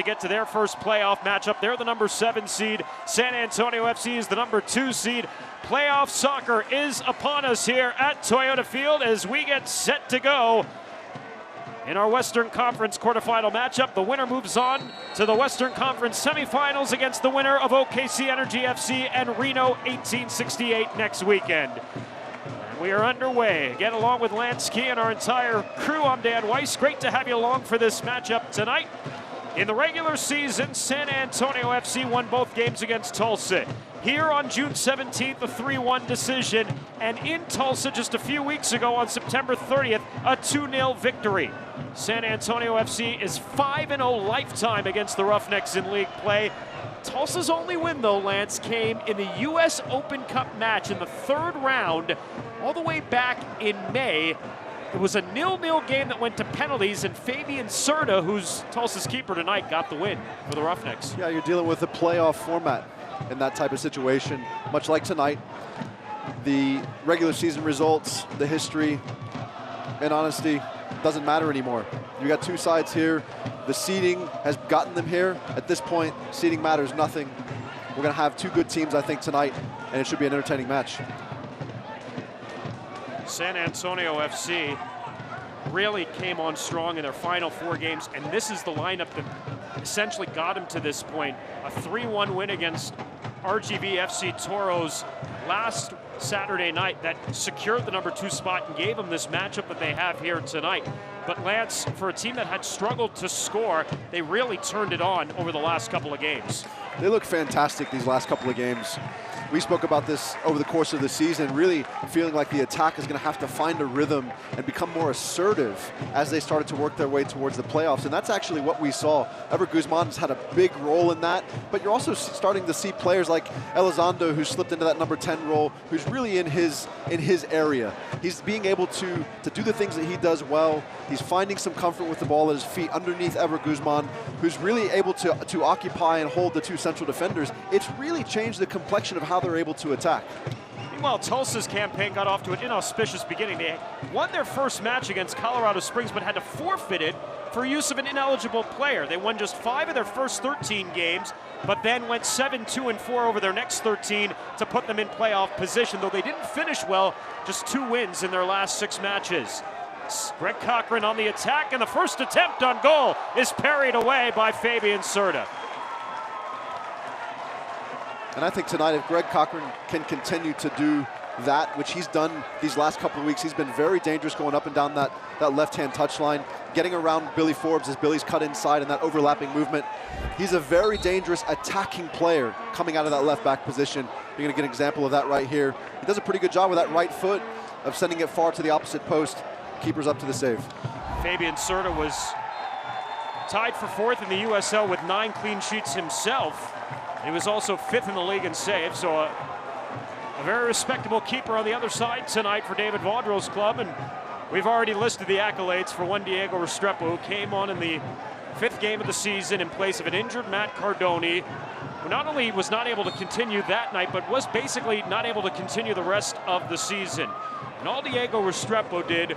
to get to their first playoff matchup. They're the number 7 seed. San Antonio FC is the number 2 seed. Playoff soccer is upon us here at Toyota Field as we get set to go. In our Western Conference quarterfinal matchup, the winner moves on to the Western Conference semifinals against the winner of OKC Energy FC and Reno 1868 next weekend. We are underway. Again, along with Lance Key and our entire crew, I'm Dan Weiss. Great to have you along for this matchup tonight. In the regular season, San Antonio FC won both games against Tulsa. Here on June 17th, a 3-1 decision. And in Tulsa just a few weeks ago on September 30th, a 2-0 victory. San Antonio FC is 5-0 lifetime against the Roughnecks in league play. Tulsa's only win, though, Lance, came in the U.S. Open Cup match in the 3rd round, all the way back in May. It was a 0-0 game that went to penalties, and Fabian Serta, who's Tulsa's keeper tonight, got the win for the Roughnecks. Yeah, you're dealing with a playoff format in that type of situation, much like tonight. The regular season results, the history, in honesty, doesn't matter anymore. You got 2 sides here. The seeding has gotten them here. At this point, seeding matters nothing. We're going to have 2 good teams, I think, tonight, and it should be an entertaining match. San Antonio FC really came on strong in their final 4 games, and this is the lineup that essentially got them to this point. A 3-1 win against RGV FC Toros last Saturday night that secured the number 2 spot and gave them this matchup that they have here tonight. But Lance, for a team that had struggled to score, they really turned it on over the last couple of games. They look fantastic these last couple of games. We spoke about this over the course of the season, really feeling like the attack is going to have to find a rhythm and become more assertive as they started to work their way towards the playoffs. And that's actually what we saw. Ever Guzman's had a big role in that, but you're also starting to see players like Elizondo, who slipped into that number 10 role, who's really in his area. He's being able to do the things that he does well. He's finding some comfort with the ball at his feet underneath Ever Guzman, who's really able to occupy and hold the 2 central defenders. It's really changed the complexion of how they're able to attack. Meanwhile, Tulsa's campaign got off to an inauspicious beginning. They won their first match against Colorado Springs, but had to forfeit it for use of an ineligible player. They won just 5 of their first 13 games, but then went 7-2-4 over their next 13 to put them in playoff position, though they didn't finish well, just 2 wins in their last 6 matches. Greg Cochran on the attack, and the first attempt on goal is parried away by Fabian Serta. And I think tonight, if Greg Cochran can continue to do that, which he's done these last couple of weeks, he's been very dangerous going up and down that left-hand touchline, getting around Billy Forbes as Billy's cut inside and that overlapping movement. He's a very dangerous attacking player coming out of that left-back position. You're going to get an example of that right here. He does a pretty good job with that right foot of sending it far to the opposite post. Keeper's up to the save. Fabian Serta was tied for 4th in the USL with 9 clean sheets himself. He was also 5th in the league in saves, so a very respectable keeper on the other side tonight for David Vaudreuil's club. And we've already listed the accolades for one Diego Restrepo, who came on in the 5th game of the season in place of an injured Matt Cardoni, who not only was not able to continue that night, but was basically not able to continue the rest of the season. And all Diego Restrepo did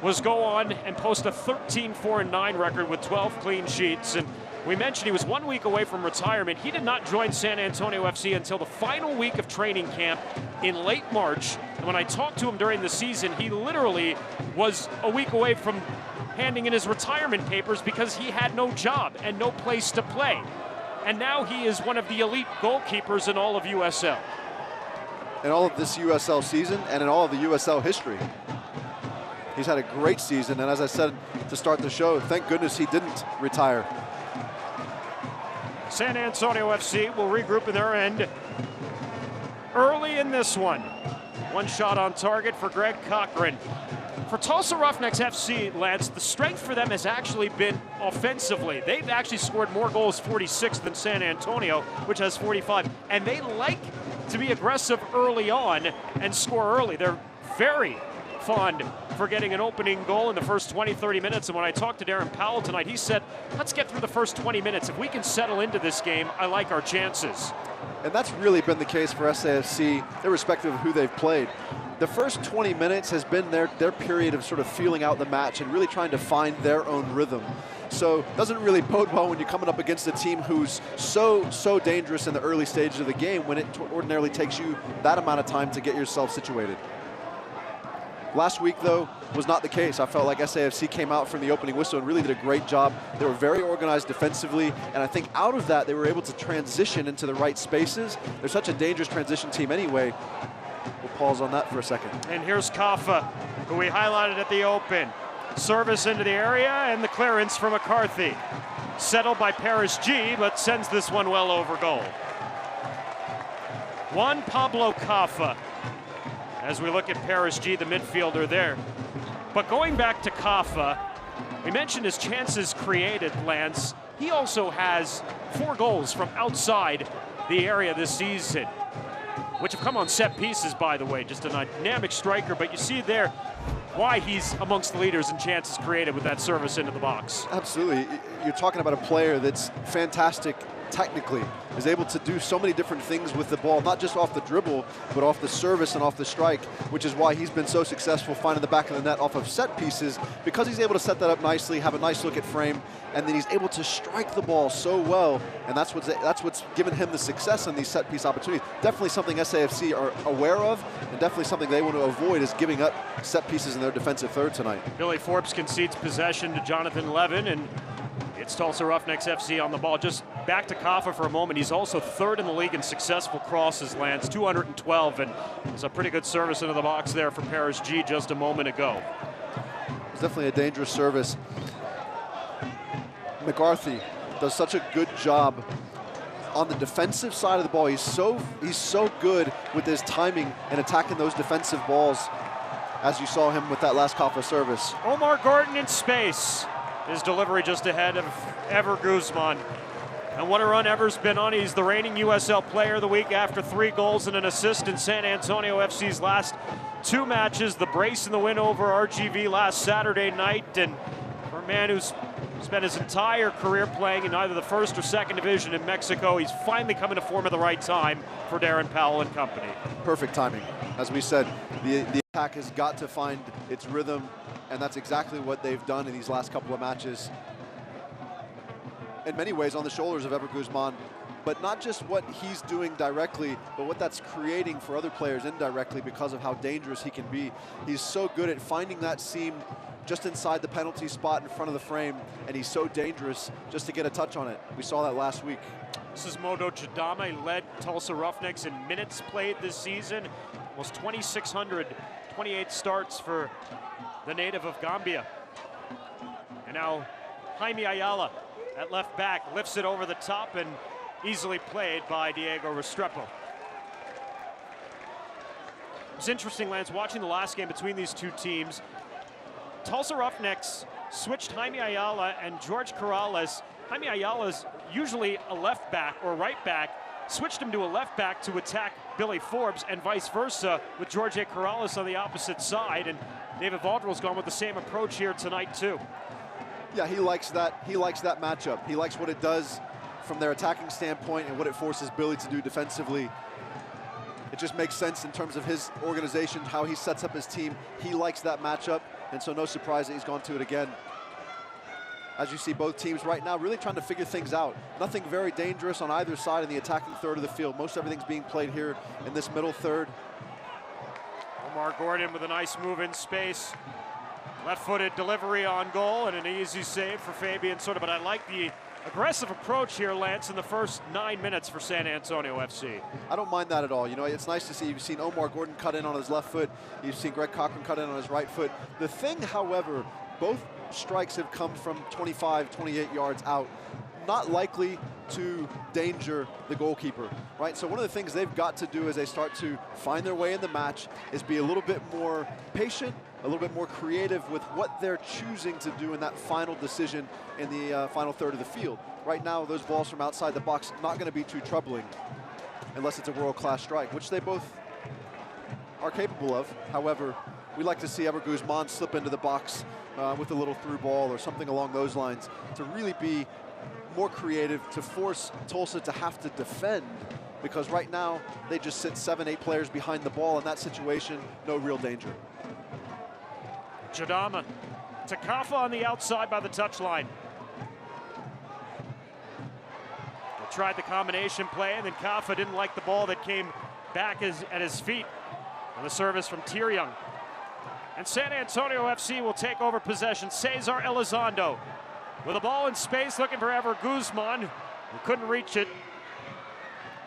was go on and post a 13-4-9 record with 12 clean sheets. And we mentioned he was 1 week away from retirement. He did not join San Antonio FC until the final week of training camp in late March. And when I talked to him during the season, he literally was a week away from handing in his retirement papers because he had no job and no place to play. And now he is one of the elite goalkeepers in all of USL. In all of this USL season and in all of the USL history. He's had a great season, and as I said to start the show, thank goodness he didn't retire. San Antonio FC will regroup in their end early in this one. 1 shot on target for Greg Cochran. For Tulsa Roughnecks FC, Lance, the strength for them has actually been offensively. They've actually scored more goals, 46, than San Antonio, which has 45. And they like to be aggressive early on and score early. They're very fond for getting an opening goal in the first 20-30 minutes. And when I talked to Darren Powell tonight, he said, let's get through the first 20 minutes. If we can settle into this game, I like our chances. And that's really been the case for SAFC, irrespective of who they've played. the first 20 minutes has been their period of sort of feeling out the match and really trying to find their own rhythm. So it doesn't really bode well when you're coming up against a team who's so dangerous in the early stages of the game when it ordinarily takes you that amount of time to get yourself situated. Last week, though, was not the case. I felt like SAFC came out from the opening whistle and really did a great job. They were very organized defensively, and I think out of that, they were able to transition into the right spaces. They're such a dangerous transition team anyway. We'll pause on that for a second. And here's Kaffa, who we highlighted at the open. Service into the area, and the clearance from McCarthy. Settled by Paris G, but sends this one well over goal. Juan Pablo Kaffa, as we look at Paris G, the midfielder there. But going back to Kaffa, we mentioned his chances created, Lance. He also has 4 goals from outside the area this season, which have come on set pieces, by the way. Just a dynamic striker, but you see there why he's amongst the leaders in chances created with that service into the box. Absolutely. You're talking about a player that's fantastic technically, is able to do so many different things with the ball, not just off the dribble, but off the service and off the strike, which is why he's been so successful finding the back of the net off of set pieces, because he's able to set that up nicely, have a nice look at frame, and then he's able to strike the ball so well, and that's what's given him the success in these set piece opportunities. Definitely something SAFC are aware of, and definitely something they want to avoid is giving up set pieces in their defensive third tonight. Billy Forbes concedes possession to Jonathan Levin, and it's Tulsa Roughnecks FC on the ball. Just back to Kaffa for a moment. He's also 3rd in the league in successful crosses, Lance, 212, and it's a pretty good service into the box there for Paris G just a moment ago. It's definitely a dangerous service. McCarthy does such a good job on the defensive side of the ball. He's so good with his timing and attacking those defensive balls, as you saw him with that last Kaffa service. Omar Gordon in space. His delivery just ahead of Ever Guzman. And what a run Ever's been on. He's the reigning USL Player of the Week after 3 goals and an assist in San Antonio FC's last 2 matches. The brace and the win over RGV last Saturday night. And for a man who's spent his entire career playing in either the 1st or 2nd division in Mexico, he's finally coming to form at the right time for Darren Powell and company. Perfect timing. As we said, the attack has got to find its rhythm, and that's exactly what they've done in these last couple of matches. In many ways on the shoulders of Ever Guzman, but not just what he's doing directly, but what that's creating for other players indirectly because of how dangerous he can be. He's so good at finding that seam just inside the penalty spot in front of the frame, and he's so dangerous just to get a touch on it. We saw that last week. This is Modo Chidama. He led Tulsa Roughnecks in minutes played this season. Almost 2,600, 28 starts for the native of Gambia. And now Jaime Ayala at left back lifts it over the top and easily played by Diego Restrepo. It's interesting, Lance, watching the last game between these two teams. Tulsa Roughnecks switched Jaime Ayala and George Corrales. Jaime Ayala's usually a left back or right back, switched him to a left back to attack Billy Forbes, and vice versa with George Corrales on the opposite side. And David Valderal's gone with the same approach here tonight too. Yeah, he likes that. He likes that matchup. He likes what it does from their attacking standpoint and what it forces Billy to do defensively. It just makes sense in terms of his organization, how he sets up his team. He likes that matchup, and so no surprise that he's gone to it again. As you see, both teams right now really trying to figure things out. Nothing very dangerous on either side in the attacking third of the field. Most everything's being played here in this middle third. Omar Gordon with a nice move in space. Left-footed delivery on goal and an easy save for Fabian Soto. But I like the aggressive approach here, Lance, in the first 9 minutes for San Antonio FC. I don't mind that at all. You know, it's nice to see. You've seen Omar Gordon cut in on his left foot. You've seen Greg Cochran cut in on his right foot. The thing, however, both strikes have come from 25, 28 yards out, not likely to danger the goalkeeper, right? So one of the things they've got to do as they start to find their way in the match is be a little bit more patient, a little bit more creative with what they're choosing to do in that final decision in the final third of the field. Right now, those balls from outside the box not going to be too troubling unless it's a world-class strike, which they both are capable of. However, we like to see Ever Guzman slip into the box with a little through ball or something along those lines to really be more creative, to force Tulsa to have to defend, because right now they just sit 7, 8 players behind the ball. In that situation, no real danger. Jadama to Kafa on the outside by the touchline. They tried the combination play, and then Kafa didn't like the ball that came back at his feet on the service from Tyrion. And San Antonio FC will take over possession. Cesar Elizondo with a ball in space, looking for Ever Guzman, who couldn't reach it.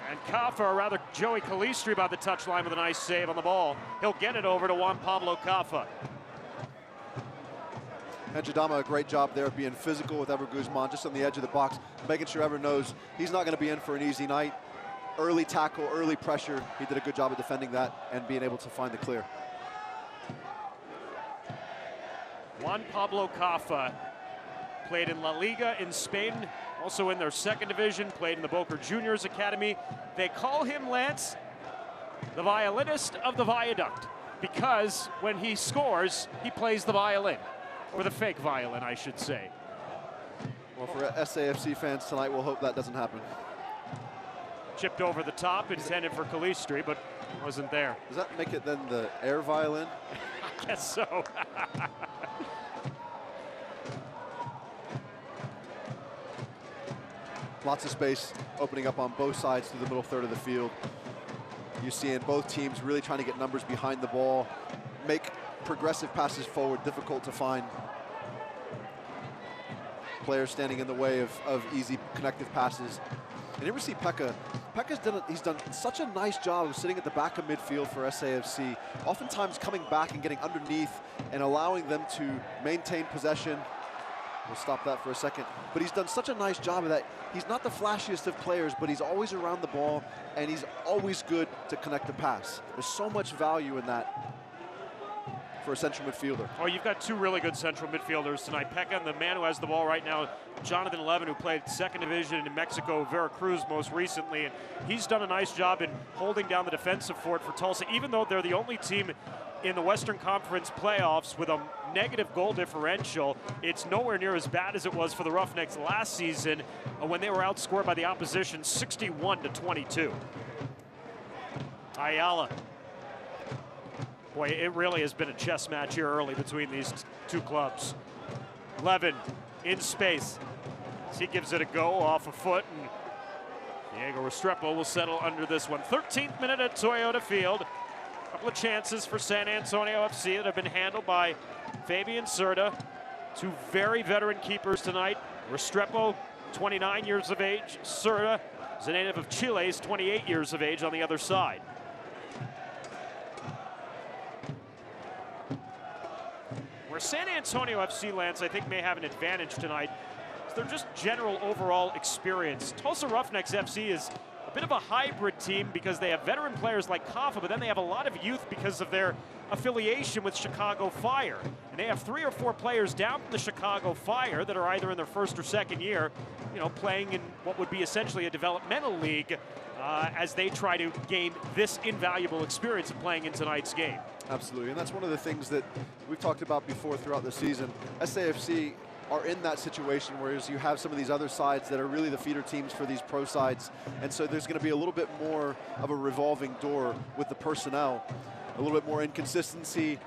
And Kafa, or rather Joey Calistri, by the touchline with a nice save on the ball. He'll get it over to Juan Pablo Kafa. And Jadama, a great job there being physical with Ever Guzman, just on the edge of the box, making sure Ever knows he's not going to be in for an easy night. Early tackle, early pressure. He did a good job of defending that and being able to find the clear. Juan Pablo Kafa played in La Liga in Spain, also in their second division, played in the Boca Juniors Academy. They call him, Lance, the violinist of the viaduct, because when he scores, he plays the violin, or the fake violin, I should say. Well, for SAFC fans tonight, we'll hope that doesn't happen. Chipped over the top, intended for Calistri, but wasn't there. Does that make it then the air violin? I guess so. Lots of space opening up on both sides through the middle third of the field. You see in both teams really trying to get numbers behind the ball, make progressive passes forward difficult to find. Players standing in the way of easy connective passes. And here we see Pekka. He's done such a nice job of sitting at the back of midfield for SAFC, oftentimes coming back and getting underneath and allowing them to maintain possession. We'll stop that for a second. But he's done such a nice job of that. He's not the flashiest of players, but he's always around the ball, and he's always good to connect the pass. There's so much value in that for a central midfielder. Oh, you've got two really good central midfielders tonight. Pekka, and the man who has the ball right now, Jonathan Levin, who played second division in Mexico, Veracruz most recently. And he's done a nice job in holding down the defensive fort for Tulsa, even though they're the only team in the Western Conference playoffs with a negative goal differential. It's nowhere near as bad as it was for the Roughnecks last season when they were outscored by the opposition 61-22. Ayala. Boy, it really has been a chess match here early between these two clubs. Levin in space. He gives it a go off a foot, and Diego Restrepo will settle under this one. 13th minute at Toyota Field. A couple of chances for San Antonio FC that have been handled by Fabian Cerda. Two very veteran keepers tonight. Restrepo, 29 years of age. Cerda is a native of Chile, is 28 years of age on the other side. Where San Antonio FC, Lance, I think may have an advantage tonight is their just general overall experience. Tulsa Roughnecks FC is a bit of a hybrid team because they have veteran players like Kafa, but then they have a lot of youth because of their affiliation with Chicago Fire. And they have 3 or 4 players down from the Chicago Fire that are either in their first or second year, you know, playing in what would be essentially a developmental league as they try to gain this invaluable experience of playing in tonight's game. Absolutely, and that's one of the things that we've talked about before throughout the season. SAFC are in that situation, whereas you have some of these other sides that are really the feeder teams for these pro sides. And so there's going to be a little bit more of a revolving door with the personnel, a little bit more inconsistency.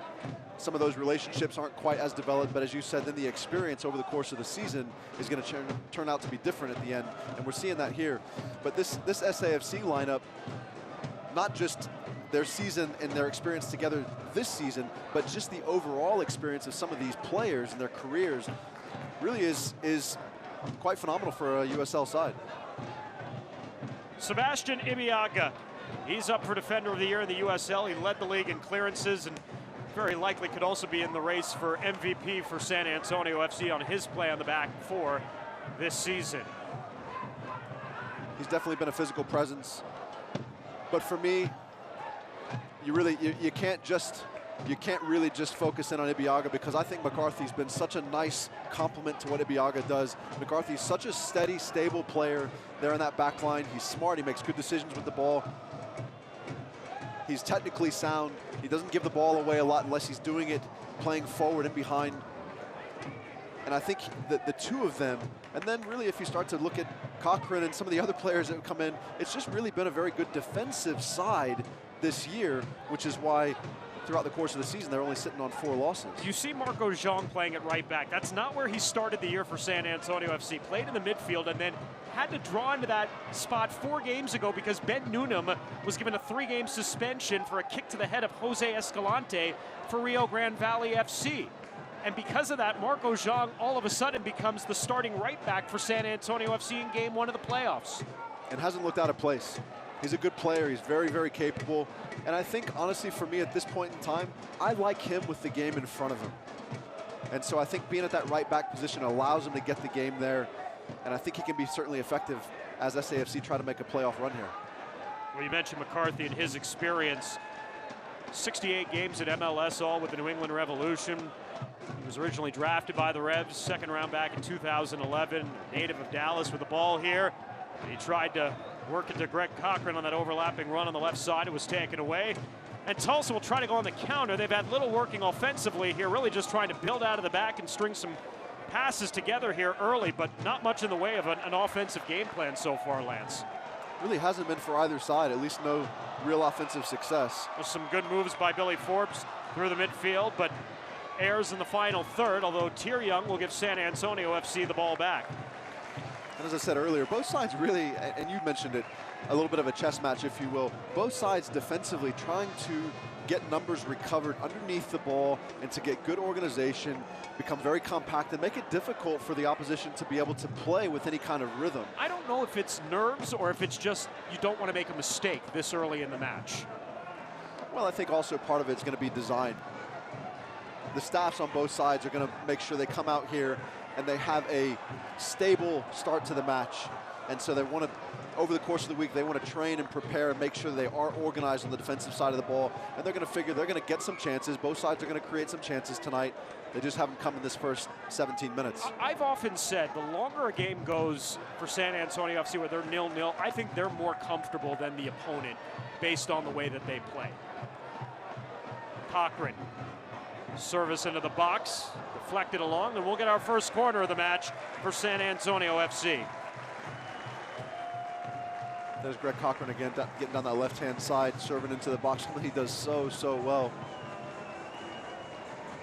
Some of those relationships aren't quite as developed, but as you said, then the experience over the course of the season is going to turn out to be different at the end, and we're seeing that here. But this SAFC lineup, not just their season and their experience together this season, but just the overall experience of some of these players and their careers really is quite phenomenal for a USL side. Sebastian Ibiaga, he's up for Defender of the Year in the USL. He led the league in clearances and very likely could also be in the race for MVP for San Antonio FC on his play on the back four this season. He's definitely been a physical presence, but for me, you can't really just focus in on Ibiaga, because I think McCarthy's been such a nice complement to what Ibiaga does. McCarthy's such a steady, stable player there in that back line. He's smart, he makes good decisions with the ball. He's technically sound. He doesn't give the ball away a lot unless he's doing it playing forward and behind. And I think that the two of them, and then really if you start to look at Cochran and some of the other players that have come in, it's just really been a very good defensive side this year, which is why throughout the course of the season, they're only sitting on 4 losses. You see Marco Zhang playing at right back. That's not where he started the year for San Antonio FC. Played in the midfield and then had to draw into that spot 4 games ago because Ben Noonan was given a 3-game suspension for a kick to the head of Jose Escalante for Rio Grande Valley FC. And because of that, Marco Zhang all of a sudden becomes the starting right back for San Antonio FC in Game 1 of the playoffs. And hasn't looked out of place. He's a good player. He's very, very capable. And I think, honestly, for me at this point in time, I like him with the game in front of him. And so I think being at that right back position allows him to get the game there. And I think he can be certainly effective as SAFC try to make a playoff run here. Well, you mentioned McCarthy and his experience. 68 games at MLS, all with the New England Revolution. He was originally drafted by the Revs, second round back in 2011. Native of Dallas with the ball here. He tried to work it to Greg Cochran on that overlapping run on the left side. It was taken away. And Tulsa will try to go on the counter. They've had little working offensively here, really just trying to build out of the back and string some passes together here early, but not much in the way of an offensive game plan so far, Lance. Really hasn't been for either side, at least no real offensive success. There's some good moves by Billy Forbes through the midfield, but errors in the final third, although Tier Young will give San Antonio FC the ball back. And as I said earlier, both sides really, and you mentioned it, a little bit of a chess match, if you will. Both sides defensively trying to get numbers recovered underneath the ball and to get good organization, become very compact, and make it difficult for the opposition to be able to play with any kind of rhythm. I don't know if it's nerves or if it's just you don't want to make a mistake this early in the match. Well, I think also part of it's going to be design. The staffs on both sides are going to make sure they come out here and they have a stable start to the match. And so they want to, over the course of the week, they want to train and prepare and make sure they are organized on the defensive side of the ball. And they're going to figure they're going to get some chances. Both sides are going to create some chances tonight. They just haven't come in this first 17 minutes. I've often said the longer a game goes for San Antonio FC where they're 0-0, I think they're more comfortable than the opponent based on the way that they play. Cochran, service into the box, deflected along, and we'll get our first corner of the match for San Antonio FC. There's Greg Cochran again, getting down that left-hand side, serving into the box. He does so well.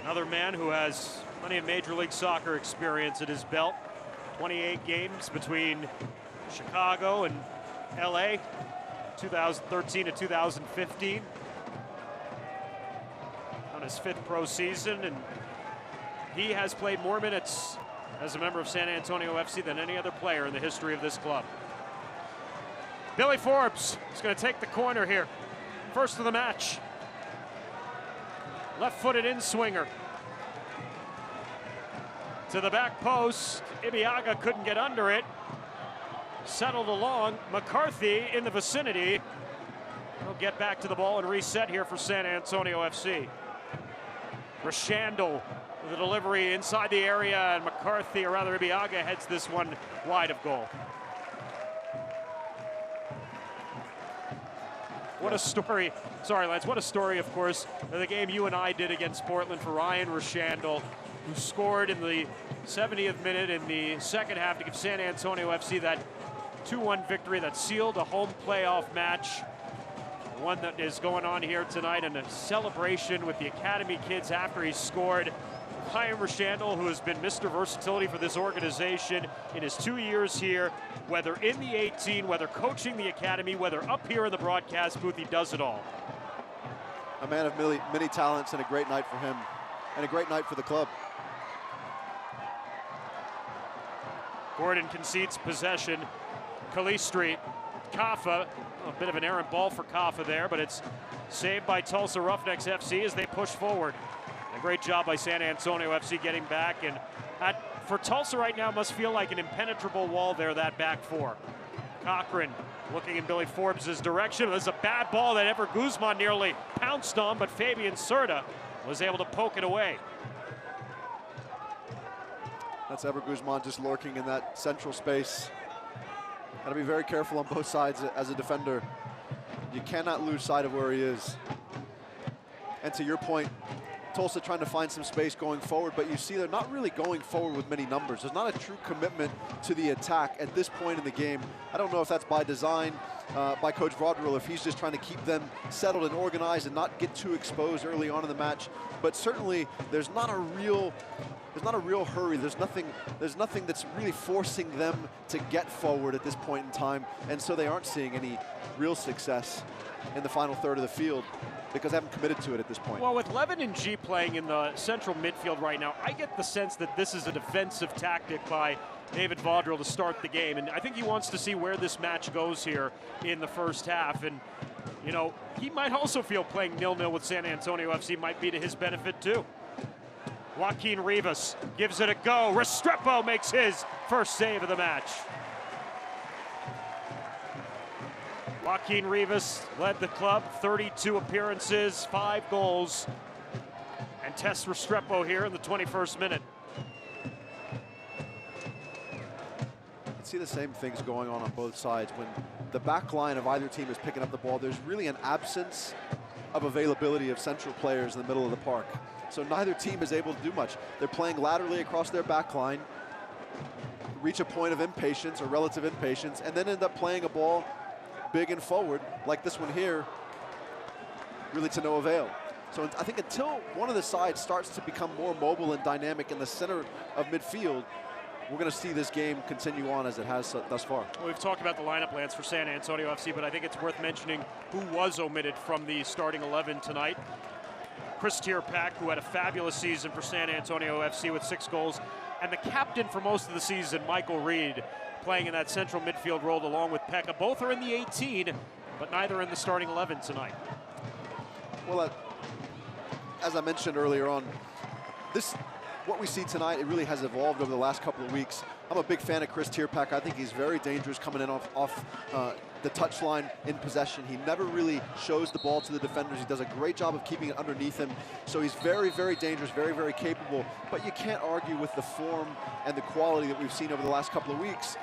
Another man who has plenty of Major League Soccer experience at his belt. 28 games between Chicago and LA, 2013 to 2015. On his 5th pro season, and he has played more minutes as a member of San Antonio FC than any other player in the history of this club. Billy Forbes is going to take the corner here. First of the match. Left-footed in-swinger. To the back post. Ibiaga couldn't get under it. Settled along. McCarthy in the vicinity. He'll get back to the ball and reset here for San Antonio FC. Rashandel with the delivery inside the area, and McCarthy, or rather Ibiaga, heads this one wide of goal. What a story. Sorry, Lance. What a story, of course, of the game you and I did against Portland for Ryan Rashandel, who scored in the 70th minute in the second half to give San Antonio FC that 2-1 victory that sealed a home playoff match. One that is going on here tonight, and a celebration with the Academy kids after he scored. Ryan Rashandel, who has been Mr. Versatility for this organization in his 2 years here, whether in the 18, whether coaching the Academy, whether up here in the broadcast booth, he does it all. A man of many talents, and a great night for him, and a great night for the club. Gordon concedes possession. Calistri, Kaffa, a bit of an errant ball for Kaffa there, but it's saved by Tulsa Roughnecks FC as they push forward. A great job by San Antonio FC getting back, and for Tulsa right now must feel like an impenetrable wall there, that back four. Cochran looking in Billy Forbes' direction. There's a bad ball that Ever Guzman nearly pounced on, but Fabian Serta was able to poke it away. That's Ever Guzman just lurking in that central space. Got to be very careful on both sides as a defender. You cannot lose sight of where he is. And to your point, Tulsa trying to find some space going forward, but you see they're not really going forward with many numbers. There's not a true commitment to the attack at this point in the game. I don't know if that's by design by Coach Vaudreuil, if he's just trying to keep them settled and organized and not get too exposed early on in the match. But certainly there's not a real hurry. There's nothing that's really forcing them to get forward at this point in time, and so they aren't seeing any real success in the final third of the field because they haven't committed to it at this point. Well, with Levin and G playing in the central midfield right now, I get the sense that this is a defensive tactic by David Vaudreuil to start the game, and I think he wants to see where this match goes here in the first half. And you know, he might also feel playing 0-0 with San Antonio FC might be to his benefit too. Joaquin Rivas gives it a go. Restrepo makes his first save of the match. Joaquin Rivas led the club, 32 appearances, 5 goals, and tests Restrepo here in the 21st minute. You can see the same things going on both sides. When the back line of either team is picking up the ball, there's really an absence of availability of central players in the middle of the park. So neither team is able to do much. They're playing laterally across their back line, reach a point of impatience or relative impatience, and then end up playing a ball big and forward, like this one here, really to no avail. So I think until one of the sides starts to become more mobile and dynamic in the center of midfield, we're going to see this game continue on as it has thus far. Well, we've talked about the lineup, Lance, for San Antonio FC, but I think it's worth mentioning who was omitted from the starting 11 tonight. Chris Tierpak, who had a fabulous season for San Antonio FC with 6 goals, and the captain for most of the season, Michael Reed, playing in that central midfield role along with Pekka. Both are in the 18, but neither in the starting 11 tonight. Well, as I mentioned earlier on, what we see tonight, it really has evolved over the last couple of weeks. I'm a big fan of Chris Tierpak. I think he's very dangerous coming in off the touchline in possession. He never really shows the ball to the defenders. He does a great job of keeping it underneath him. So he's very, very dangerous, very, very capable. But you can't argue with the form and the quality that we've seen over the last couple of weeks.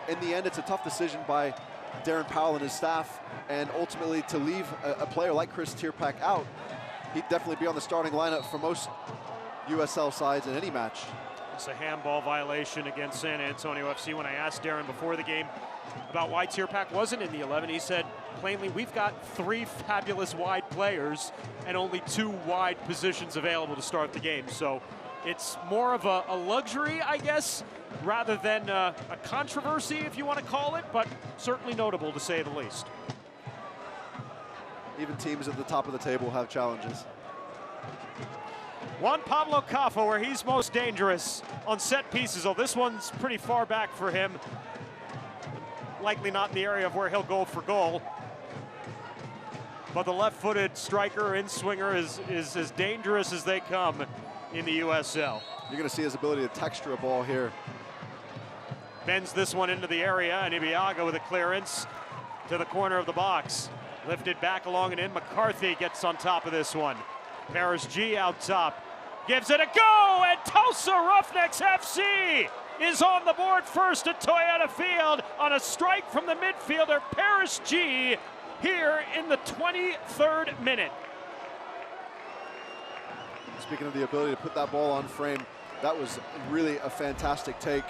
In the end, it's a tough decision by Darren Powell and his staff, and ultimately to leave a player like Chris Tierpak out, he'd definitely be on the starting lineup for most USL sides in any match. It's a handball violation against San Antonio FC. When I asked Darren before the game about why Tierpak wasn't in the 11, he said, plainly, we've got 3 fabulous wide players and only 2 wide positions available to start the game. So it's more of a luxury, I guess, rather than a controversy, if you want to call it, but certainly notable to say the least. Even teams at the top of the table have challenges. Juan Pablo Caffa, where he's most dangerous on set pieces. Oh, this one's pretty far back for him. Likely not in the area of where he'll go for goal. But the left-footed striker in swinger is as dangerous as they come in the USL. You're going to see his ability to texture a ball here. Bends this one into the area, and Ibiaga with a clearance to the corner of the box. Lifted back along and in. McCarthy gets on top of this one. Paris G out top. Gives it a go, and Tulsa Roughnecks FC is on the board first at Toyota Field on a strike from the midfielder Paris G here in the 23rd minute. Speaking of the ability to put that ball on frame, that was really a fantastic take.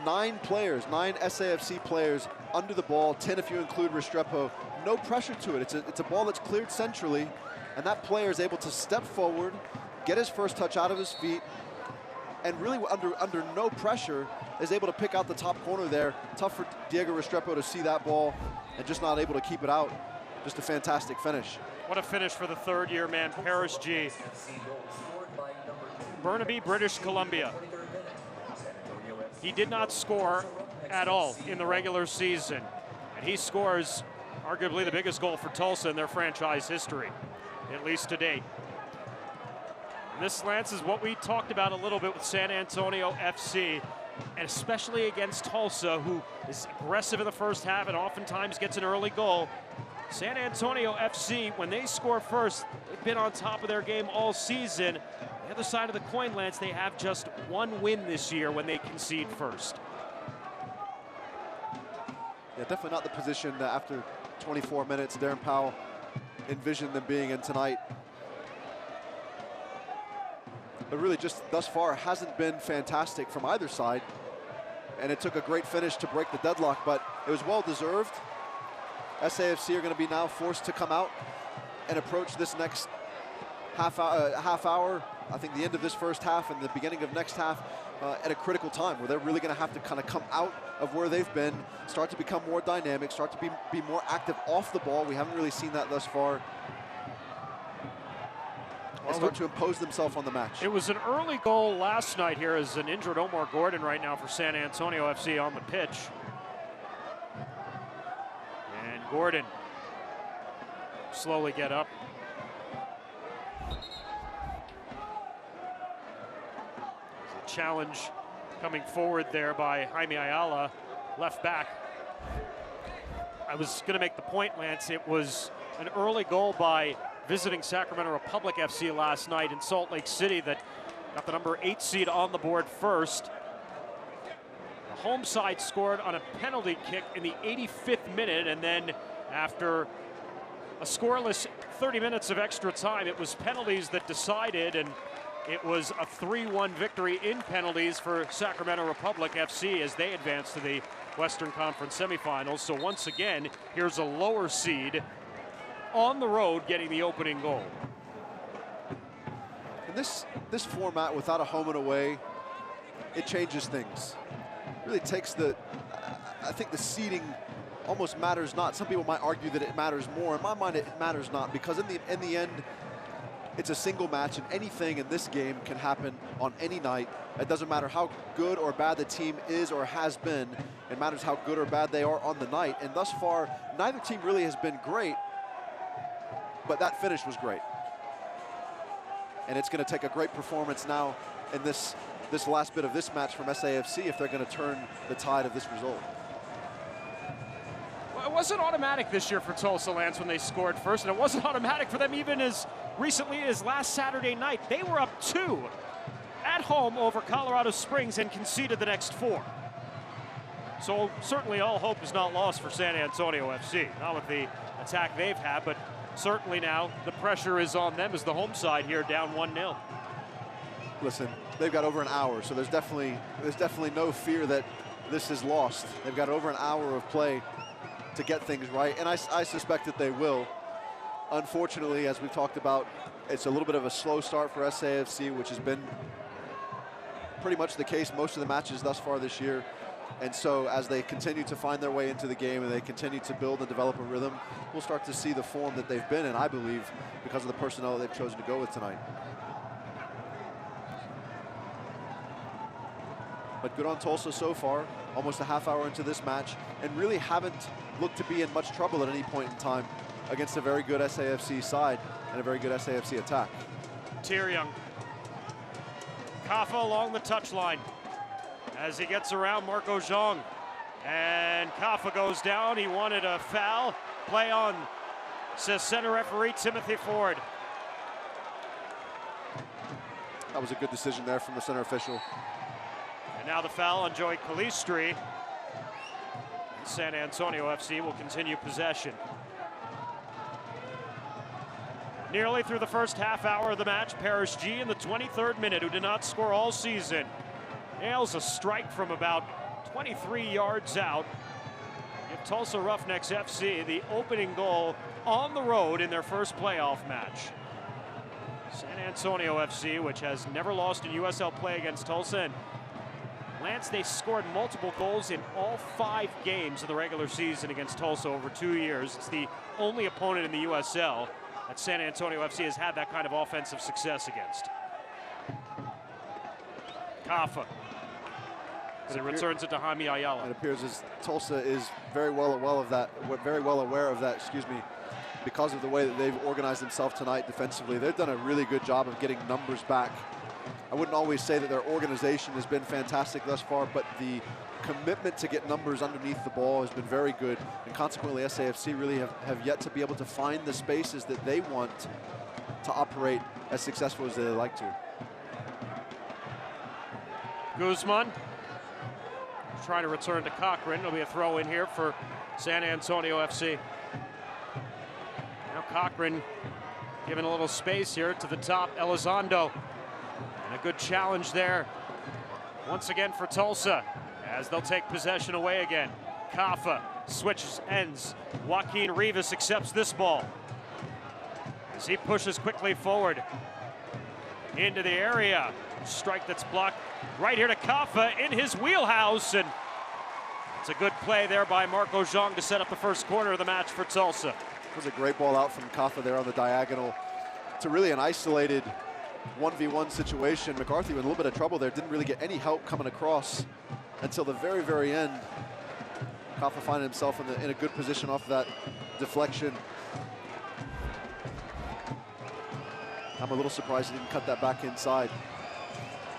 9 players, 9 SAFC players under the ball, 10 if you include Restrepo. No pressure to it. It's a ball that's cleared centrally, and that player is able to step forward, get his first touch out of his feet, and really under no pressure is able to pick out the top corner there. Tough for Diego Restrepo to see that ball and just not able to keep it out. Just a fantastic finish. What a finish for the third-year man, Paris G. Burnaby, British Columbia. He did not score at all in the regular season, and he scores arguably the biggest goal for Tulsa in their franchise history, at least to date. And this, Lance, is what we talked about a little bit with San Antonio FC, and especially against Tulsa, who is aggressive in the first half and oftentimes gets an early goal. San Antonio FC, when they score first, they've been on top of their game all season. The other side of the coin, Lance, they have just 1 win this year when they concede first. Yeah, definitely not the position that after 24 minutes Darren Powell envisioned them being in tonight. but really just thus far hasn't been fantastic from either side. And it took a great finish to break the deadlock, but it was well deserved. SAFC are going to be now forced to come out and approach this next half hour, I think the end of this first half and the beginning of next half, at a critical time where they're really going to have to kind of come out of where they've been, start to become more dynamic, start to be more active off the ball. We haven't really seen that thus far. And start to impose themselves on the match. It was an early goal last night here as an injured Omar Gordon right now for San Antonio FC on the pitch. And Gordon slowly get up. There's a challenge coming forward there by Jaime Ayala, left back. I was going to make the point, Lance, it was an early goal by visiting Sacramento Republic FC last night in Salt Lake City that got the number 8 seed on the board first. The home side scored on a penalty kick in the 85th minute, and then after a scoreless 30 minutes of extra time, it was penalties that decided, and it was a 3-1 victory in penalties for Sacramento Republic FC as they advance to the Western Conference semifinals. So once again, here's a lower seed on the road getting the opening goal. And this format without a home and away, it changes things. Really takes I think the seeding almost matters not. Some people might argue that it matters more. In my mind, it matters not, because in the end, it's a single match, and anything in this game can happen on any night. It doesn't matter how good or bad the team is or has been. It matters how good or bad they are on the night. And thus far, neither team really has been great, but that finish was great. And it's going to take a great performance now in this last bit of this match from SAFC if they're going to turn the tide of this result. Well, it wasn't automatic this year for Tulsa, Lance, when they scored first, and it wasn't automatic for them even as recently as last Saturday night. They were up 2 at home over Colorado Springs and conceded the next 4. So certainly all hope is not lost for San Antonio FC, not with the attack they've had, but certainly now the pressure is on them as the home side here down 1-0. Listen, they've got over an hour, so there's definitely no fear that this is lost. They've got over an hour of play to get things right, and I suspect that they will. Unfortunately, as we've talked about, it's a little bit of a slow start for SAFC, which has been pretty much the case most of the matches thus far this year. And so as they continue to find their way into the game and they continue to build and develop a rhythm, we'll start to see the form that they've been in, I believe, because of the personnel they've chosen to go with tonight. But good on Tulsa so far, almost a half hour into this match, and really haven't looked to be in much trouble at any point in time against a very good SAFC side and a very good SAFC attack. Tyr-Young. Kaffa along the touchline as he gets around Marco Zhang. And Kaffa goes down. He wanted a foul. Play on, says center referee Timothy Ford. That was a good decision there from the center official. And now the foul on Joey Calistri. San Antonio FC will continue possession. Nearly through the first half hour of the match, Parrish G in the 23rd minute, who did not score all season, nails a strike from about 23 yards out. Give Tulsa Roughnecks FC the opening goal on the road in their first playoff match. San Antonio FC, which has never lost in USL play against Tulsa, and Lance, they scored multiple goals in all 5 games of the regular season against Tulsa over 2 years. It's the only opponent in the USL that San Antonio FC has had that kind of offensive success against. Kaffa. As it returns it to Jaime Ayala. It appears as Tulsa is very well aware of that, because of the way that they've organized themselves tonight defensively. They've done a really good job of getting numbers back. I wouldn't always say that their organization has been fantastic thus far, but the commitment to get numbers underneath the ball has been very good, and consequently SAFC really have yet to be able to find the spaces that they want to operate as successful as they like to. Guzman trying to return to Cochran. It'll be a throw in here for San Antonio FC. Now Cochran giving a little space here to the top. Elizondo. And a good challenge there once again for Tulsa as they'll take possession away again. Kaffa switches ends. Joaquin Rivas accepts this ball as he pushes quickly forward into the area. Strike that's blocked right here to Kaffa in his wheelhouse, and it's a good play there by Marco Zhang to set up the first quarter of the match for Tulsa. It was a great ball out from Kaffa there on the diagonal to really an isolated 1v1 situation. McCarthy with a little bit of trouble there, didn't really get any help coming across until the very, very end. Kaffa finding himself in a good position off of that deflection. I'm a little surprised he didn't cut that back inside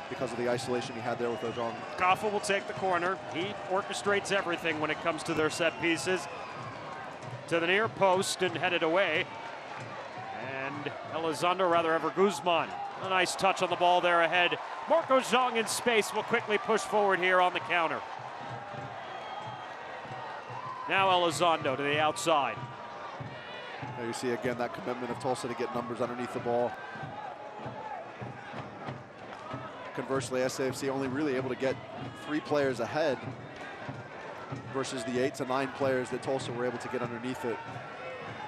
because of the isolation he had there with Ojong. Kaffa will take the corner. He orchestrates everything when it comes to their set pieces. To the near post and headed away. And Elizondo, rather ever Guzman. A nice touch on the ball there ahead. Marco Zhang in space will quickly push forward here on the counter. Now Elizondo to the outside. There you see again that commitment of Tulsa to get numbers underneath the ball. Conversely, SAFC only really able to get 3 players ahead versus the 8 to 9 players that Tulsa were able to get underneath it.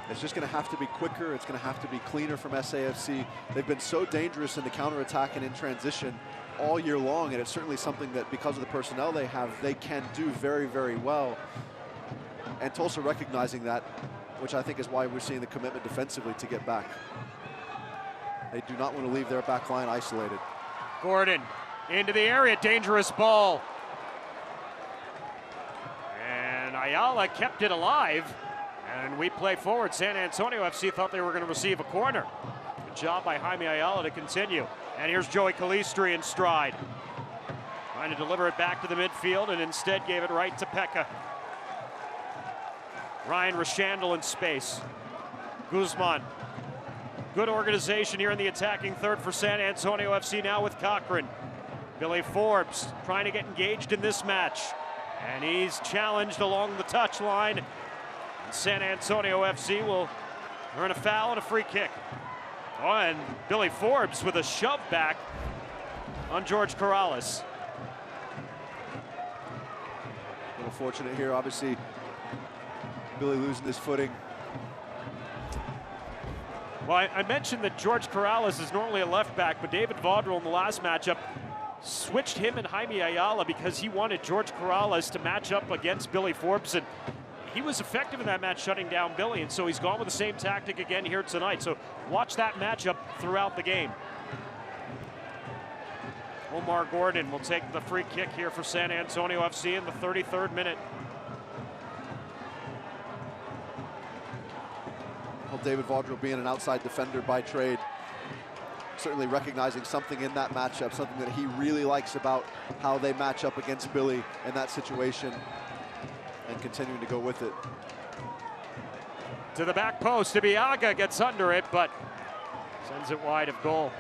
It's just going to have to be quicker. It's going to have to be cleaner from SAFC. They've been so dangerous in the counterattack and in transition all year long, and it's certainly something that, because of the personnel they have, they can do very, very well. And Tulsa recognizing that, which I think is why we're seeing the commitment defensively to get back. They do not want to leave their back line isolated. Gordon into the area, dangerous ball. And Ayala kept it alive. And we play forward. San Antonio FC thought they were going to receive a corner. Good job by Jaime Ayala to continue. And here's Joey Calistri in stride. Trying to deliver it back to the midfield and instead gave it right to Pekka. Ryan Rashandel in space. Guzman. Good organization here in the attacking third for San Antonio FC now with Cochran. Billy Forbes trying to get engaged in this match. And he's challenged along the touchline. San Antonio FC will earn a foul and a free kick. Oh, and Billy Forbes with a shove back on George Corrales. A little fortunate here, obviously. Billy losing his footing. Well, I mentioned that George Corrales is normally a left back, but David Vaudrell in the last matchup switched him and Jaime Ayala because he wanted George Corrales to match up against Billy Forbes, and he was effective in that match shutting down Billy, and so he's gone with the same tactic again here tonight. So watch that matchup throughout the game. Omar Gordon will take the free kick here for San Antonio FC in the 33rd minute. Well, David Vaudrell being an outside defender by trade, certainly recognizing something in that matchup, something that he really likes about how they match up against Billy in that situation, and continuing to go with it. To the back post, Ibiaga gets under it, but sends it wide of goal.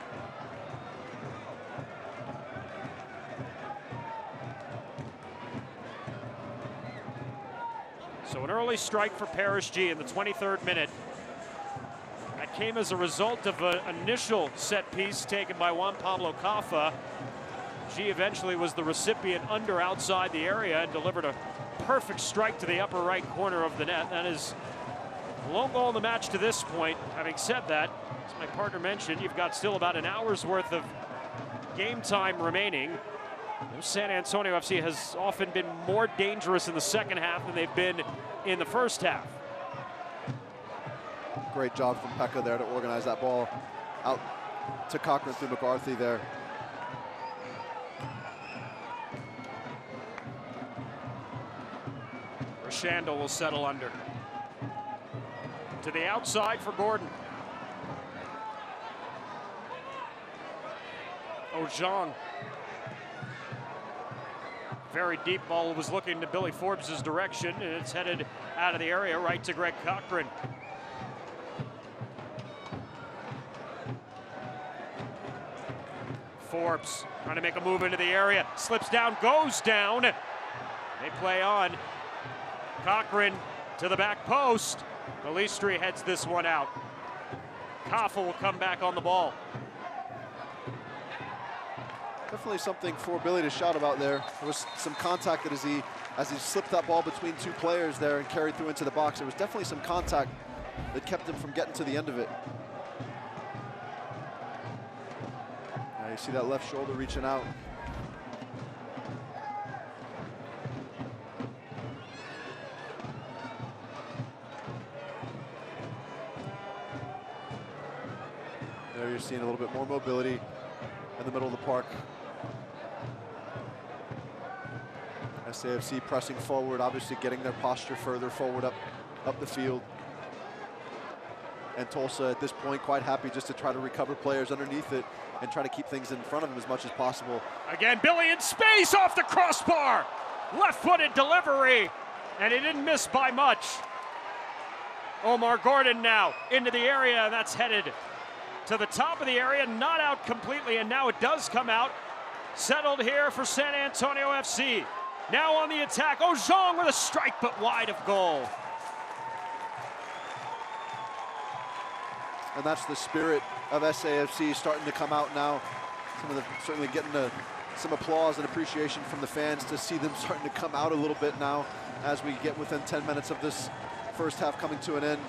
So an early strike for Parish G in the 23rd minute. That came as a result of an initial set piece taken by Juan Pablo Kaffa. G eventually was the recipient under outside the area and delivered a perfect strike to the upper right corner of the net. That is the lone goal in the match to this point. Having said that, as my partner mentioned, you've got still about an hour's worth of game time remaining. San Antonio FC has often been more dangerous in the second half than they've been in the first half. Great job from Pekka there to organize that ball out to Cochran through McCarthy there. Rashandel will settle under. To the outside for Gordon. Ojong. Very deep ball was looking to Billy Forbes' direction, and it's headed out of the area right to Greg Cochran. Forbes trying to make a move into the area, slips down, goes down. They play on. Cochran to the back post. Calistri heads this one out. Kaffa will come back on the ball. Definitely something for Billy to shout about there. There was some contact that as he slipped that ball between two players there and carried through into the box. There was definitely some contact that kept him from getting to the end of it. Now you see that left shoulder reaching out. There you're seeing a little bit more mobility in the middle of the park. SAFC pressing forward, obviously getting their posture further forward up the field. And Tulsa at this point quite happy just to try to recover players underneath it and try to keep things in front of them as much as possible. Again, Billy in space off the crossbar. Left-footed delivery, and he didn't miss by much. Omar Gordon now into the area, and that's headed to the top of the area, not out completely, and now it does come out. Settled here for San Antonio FC. Now on the attack, Ojong with a strike, but wide of goal. And that's the spirit of SAFC starting to come out now. Certainly getting some applause and appreciation from the fans to see them starting to come out a little bit now as we get within 10 minutes of this first half coming to an end.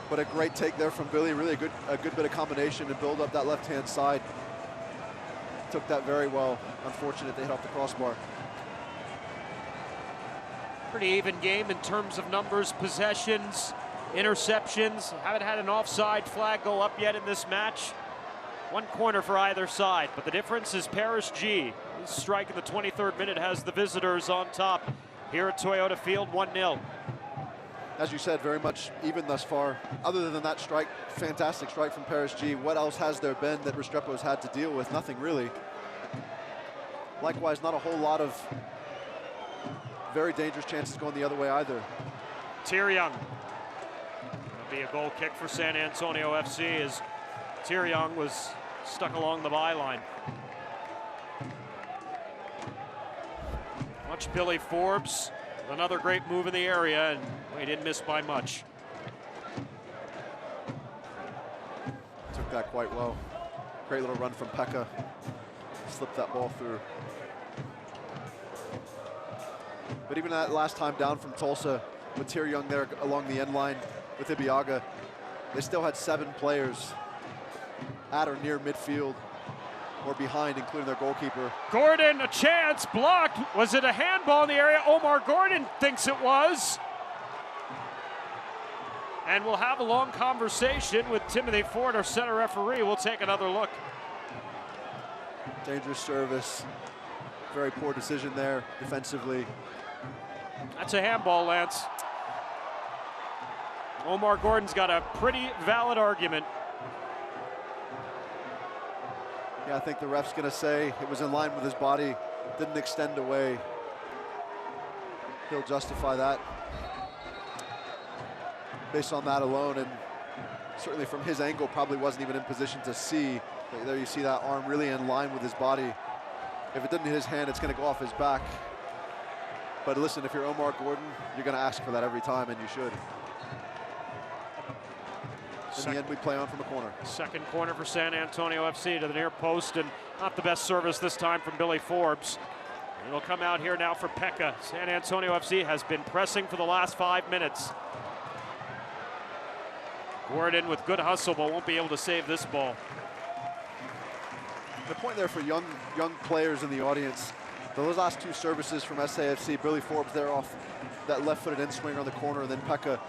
But a great take there from Billy, really a good bit of combination to build up that left-hand side. Took that very well. Unfortunate they hit off the crossbar. Pretty even game in terms of numbers, possessions, interceptions. Haven't had an offside flag go up yet in this match. One corner for either side, but the difference is Paris G. His strike in the 23rd minute has the visitors on top here at Toyota Field, 1-0. As you said, very much even thus far. Other than that strike, fantastic strike from Paris G. What else has there been that Restrepo's had to deal with? Nothing really. Likewise, not a whole lot of very dangerous chances going the other way either. Tyr-Young. That'll be a goal kick for San Antonio FC as Tyr-Young was stuck along the byline. Watch Billy Forbes. Another great move in the area, and he didn't miss by much. Took that quite well. Great little run from Pekka. Slipped that ball through. But even that last time down from Tulsa, with Tyr-Young there along the end line with Ibiaga, they still had 7 players at or near midfield or behind, including their goalkeeper. Gordon, a chance, blocked. Was it a handball in the area? Omar Gordon thinks it was. And we'll have a long conversation with Timothy Ford, our center referee. We'll take another look. Dangerous service. Very poor decision there defensively. That's a handball, Lance. Omar Gordon's got a pretty valid argument. Yeah, I think the ref's going to say it was in line with his body, didn't extend away. He'll justify that based on that alone, and certainly from his angle probably wasn't even in position to see. There you see that arm really in line with his body. If it didn't hit his hand, it's going to go off his back. But listen, if you're Omar Gordon, you're going to ask for that every time, and you should. In the end, we play on from a corner. Second corner for San Antonio FC to the near post, and not the best service this time from Billy Forbes. It'll come out here now for Pekka. San Antonio FC has been pressing for the last 5 minutes. Gordon with good hustle, but won't be able to save this ball. The point there for young players in the audience, those last 2 services from SAFC, Billy Forbes there off that left-footed in-swing on the corner, and then Pekka.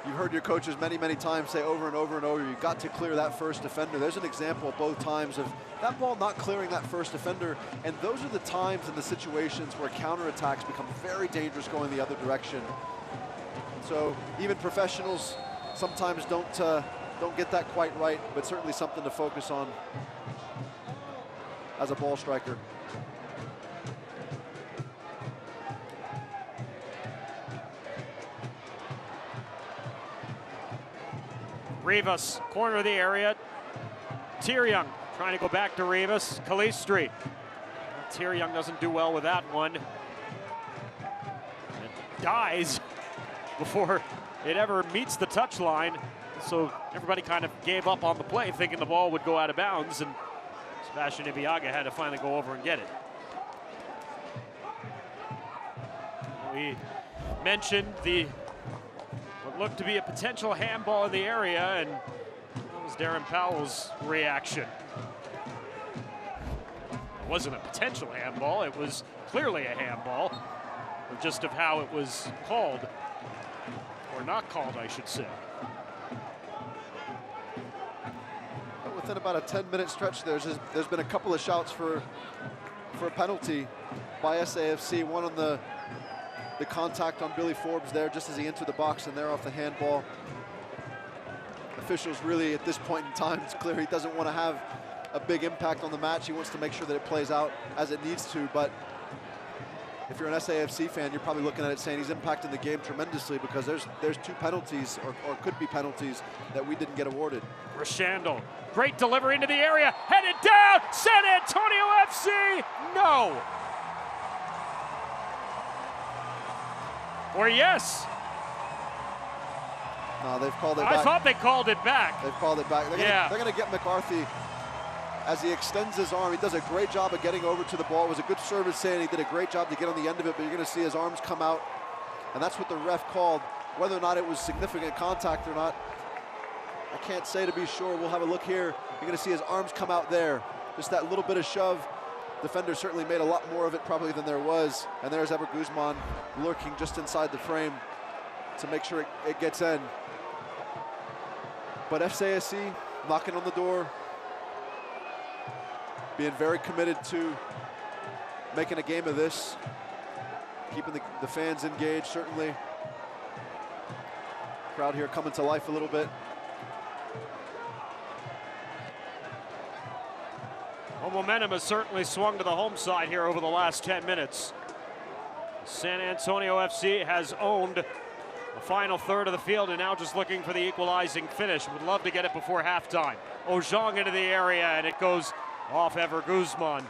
You've heard your coaches many, many times say over and over and over, you've got to clear that first defender. There's an example both times of that ball not clearing that first defender, and those are the times and the situations where counterattacks become very dangerous going the other direction. So even professionals sometimes don't get that quite right, but certainly something to focus on as a ball striker. Rivas, corner of the area. Tyr-Young trying to go back to Rivas. Calistri. Tyr-Young doesn't do well with that one. It dies before it ever meets the touchline. So everybody kind of gave up on the play, thinking the ball would go out of bounds. And Sebastian Ibiaga had to finally go over and get it. We mentioned what looked to be a potential handball in the area, and that was Darren Powell's reaction. It wasn't a potential handball, it was clearly a handball, just of how it was called, or not called, I should say. Within about a 10-minute stretch, there's been a couple of shouts for a penalty by SAFC. One on the contact on Billy Forbes there just as he entered the box, and there off the handball. Officials really, at this point in time, it's clear he doesn't want to have a big impact on the match. He wants to make sure that it plays out as it needs to, but if you're an SAFC fan, you're probably looking at it saying he's impacting the game tremendously, because there's two penalties, or could be penalties, that we didn't get awarded. Rochandel, great delivery into the area, headed down, San Antonio FC, no. Or yes. No, they've called it back. I thought they called it back. They've called it back. They're gonna get McCarthy as he extends his arm. He does a great job of getting over to the ball. It was a good service, and he did a great job to get on the end of it, but you're gonna see his arms come out, and that's what the ref called. Whether or not it was significant contact or not, I can't say to be sure. We'll have a look here. You're gonna see his arms come out there. Just that little bit of shove. Defender certainly made a lot more of it probably than there was. And there's Ever Guzman lurking just inside the frame to make sure it gets in. But FCSC knocking on the door, being very committed to making a game of this, keeping the fans engaged, certainly. Crowd here coming to life a little bit. Well, momentum has certainly swung to the home side here over the last 10 minutes. San Antonio FC has owned the final third of the field and now just looking for the equalizing finish. Would love to get it before halftime. Ojong into the area, and it goes off Ever Guzman.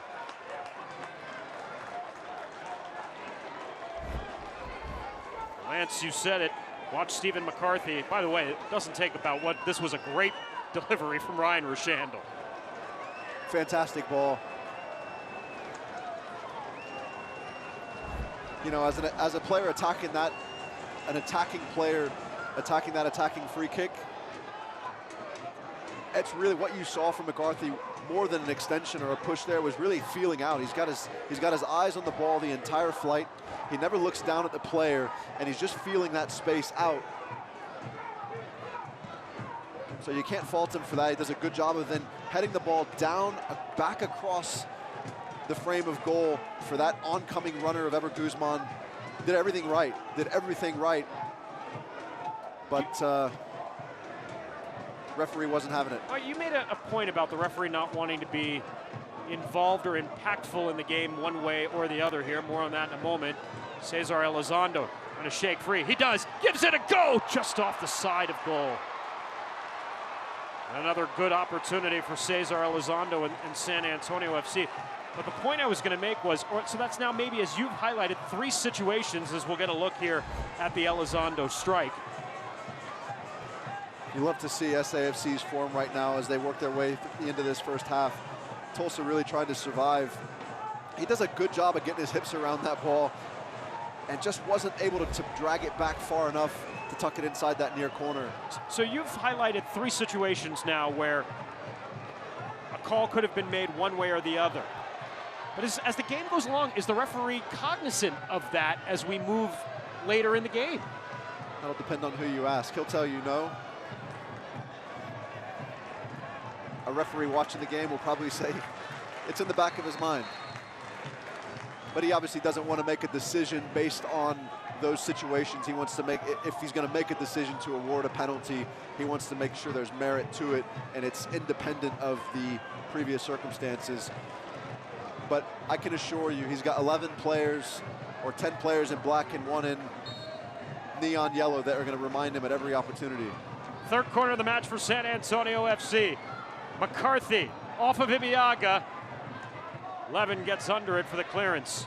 Lance, you said it. Watch Stephen McCarthy. By the way, it doesn't take about what this was a great delivery from Ryan Rochandel. Fantastic ball. You know, as a player attacking that, an attacking player attacking that attacking free kick, it's really what you saw from McCarthy, more than an extension or a push there, was really feeling out. He's got his eyes on the ball the entire flight. He never looks down at the player, and he's just feeling that space out. So you can't fault him for that. He does a good job of then heading the ball down, back across the frame of goal for that oncoming runner of Ever Guzman. Did everything right, but referee wasn't having it. You made a point about the referee not wanting to be involved or impactful in the game one way or the other here. More on that in a moment. Cesar Elizondo going to shake free. He does, gives it a go, just off the side of goal. Another good opportunity for Cesar Elizondo and San Antonio FC. But the point I was going to make was, so that's now maybe, as you've highlighted, 3 situations as we'll get a look here at the Elizondo strike. You love to see SAFC's form right now as they work their way into this first half. Tulsa really tried to survive. He does a good job of getting his hips around that ball and just wasn't able to drag it back far enough to tuck it inside that near corner. So you've highlighted 3 situations now where a call could have been made one way or the other. But as the game goes along, is the referee cognizant of that as we move later in the game? That'll depend on who you ask. He'll tell you no. A referee watching the game will probably say it's in the back of his mind. But he obviously doesn't want to make a decision based on those situations. He wants to make, if he's going to make a decision to award a penalty, he wants to make sure there's merit to it and it's independent of the previous circumstances. But I can assure you, he's got 11 players, or 10 players in black and 1 in neon yellow that are going to remind him at every opportunity. Third corner of the match for San Antonio FC. McCarthy off of Ibiaga. Levin gets under it for the clearance.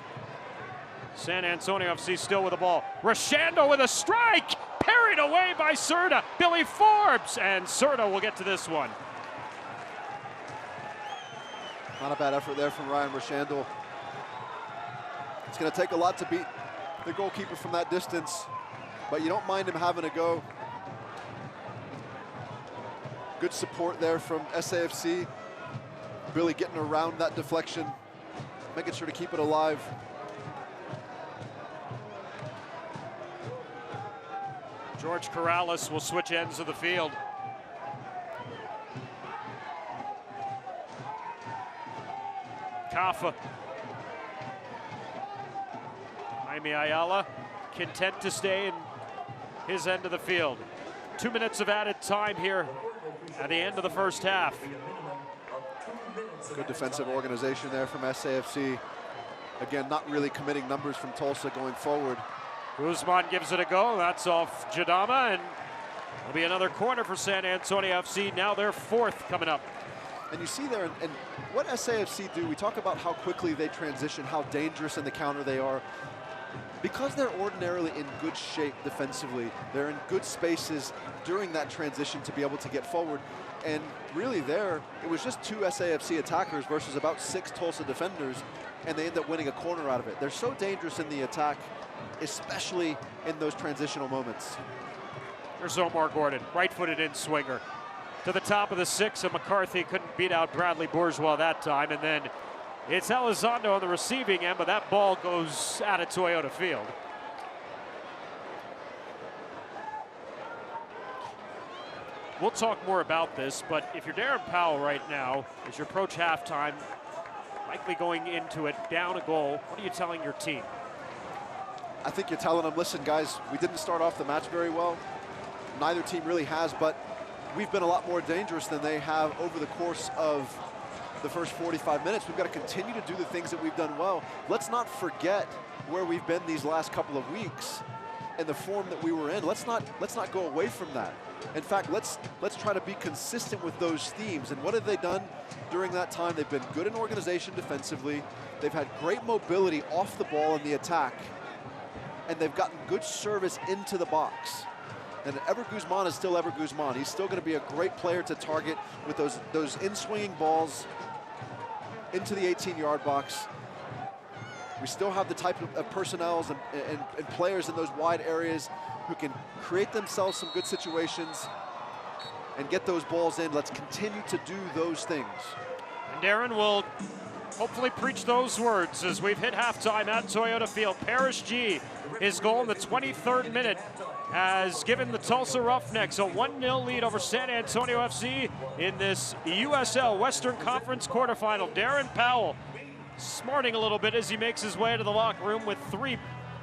San Antonio FC still with the ball. Rochandel with a strike, parried away by Serta. Billy Forbes, and Serta will get to this one. Not a bad effort there from Ryan Rashandel. It's going to take a lot to beat the goalkeeper from that distance, but you don't mind him having a go. Good support there from SAFC. Billy getting around that deflection, making sure to keep it alive. George Corrales will switch ends of the field. Kafa. Jaime Ayala content to stay in his end of the field. 2 minutes of added time here at the end of the first half. Good defensive organization there from SAFC. Again, not really committing numbers from Tulsa going forward. Guzman gives it a go. That's off Jadama, and it'll be another corner for San Antonio FC. Now their fourth coming up. And you see there, and what SAFC do, we talk about how quickly they transition, how dangerous in the counter they are. Because they're ordinarily in good shape defensively, they're in good spaces during that transition to be able to get forward. And really there, it was just 2 SAFC attackers versus about 6 Tulsa defenders, and they end up winning a corner out of it. They're so dangerous in the attack, especially in those transitional moments. There's Omar Gordon, right-footed in swinger. To the top of the 6, and McCarthy couldn't beat out Bradley Bourgeois that time. And then it's Elizondo on the receiving end, but that ball goes out of Toyota Field. We'll talk more about this, but if you're Darren Powell right now, as you approach halftime, likely going into it down a goal, what are you telling your team? I think you're telling them, listen, guys, we didn't start off the match very well. Neither team really has, but we've been a lot more dangerous than they have over the course of the first 45 minutes. We've got to continue to do the things that we've done well. Let's not forget where we've been these last couple of weeks and the form that we were in. Let's not go away from that. In fact, let's try to be consistent with those themes. And what have they done during that time? They've been good in organization defensively. They've had great mobility off the ball in the attack, and they've gotten good service into the box. And Ever Guzman is still Ever Guzman. He's still going to be a great player to target with those in-swinging balls into the 18-yard box. We still have the type of personnel and players in those wide areas who can create themselves some good situations and get those balls in. Let's continue to do those things. And Darren will hopefully preach those words as we've hit halftime at Toyota Field. Parrish G, his goal in the 23rd minute, has given the Tulsa Roughnecks a 1-0 lead over San Antonio FC in this USL Western Conference Quarterfinal. Darren Powell smarting a little bit as he makes his way to the locker room with 3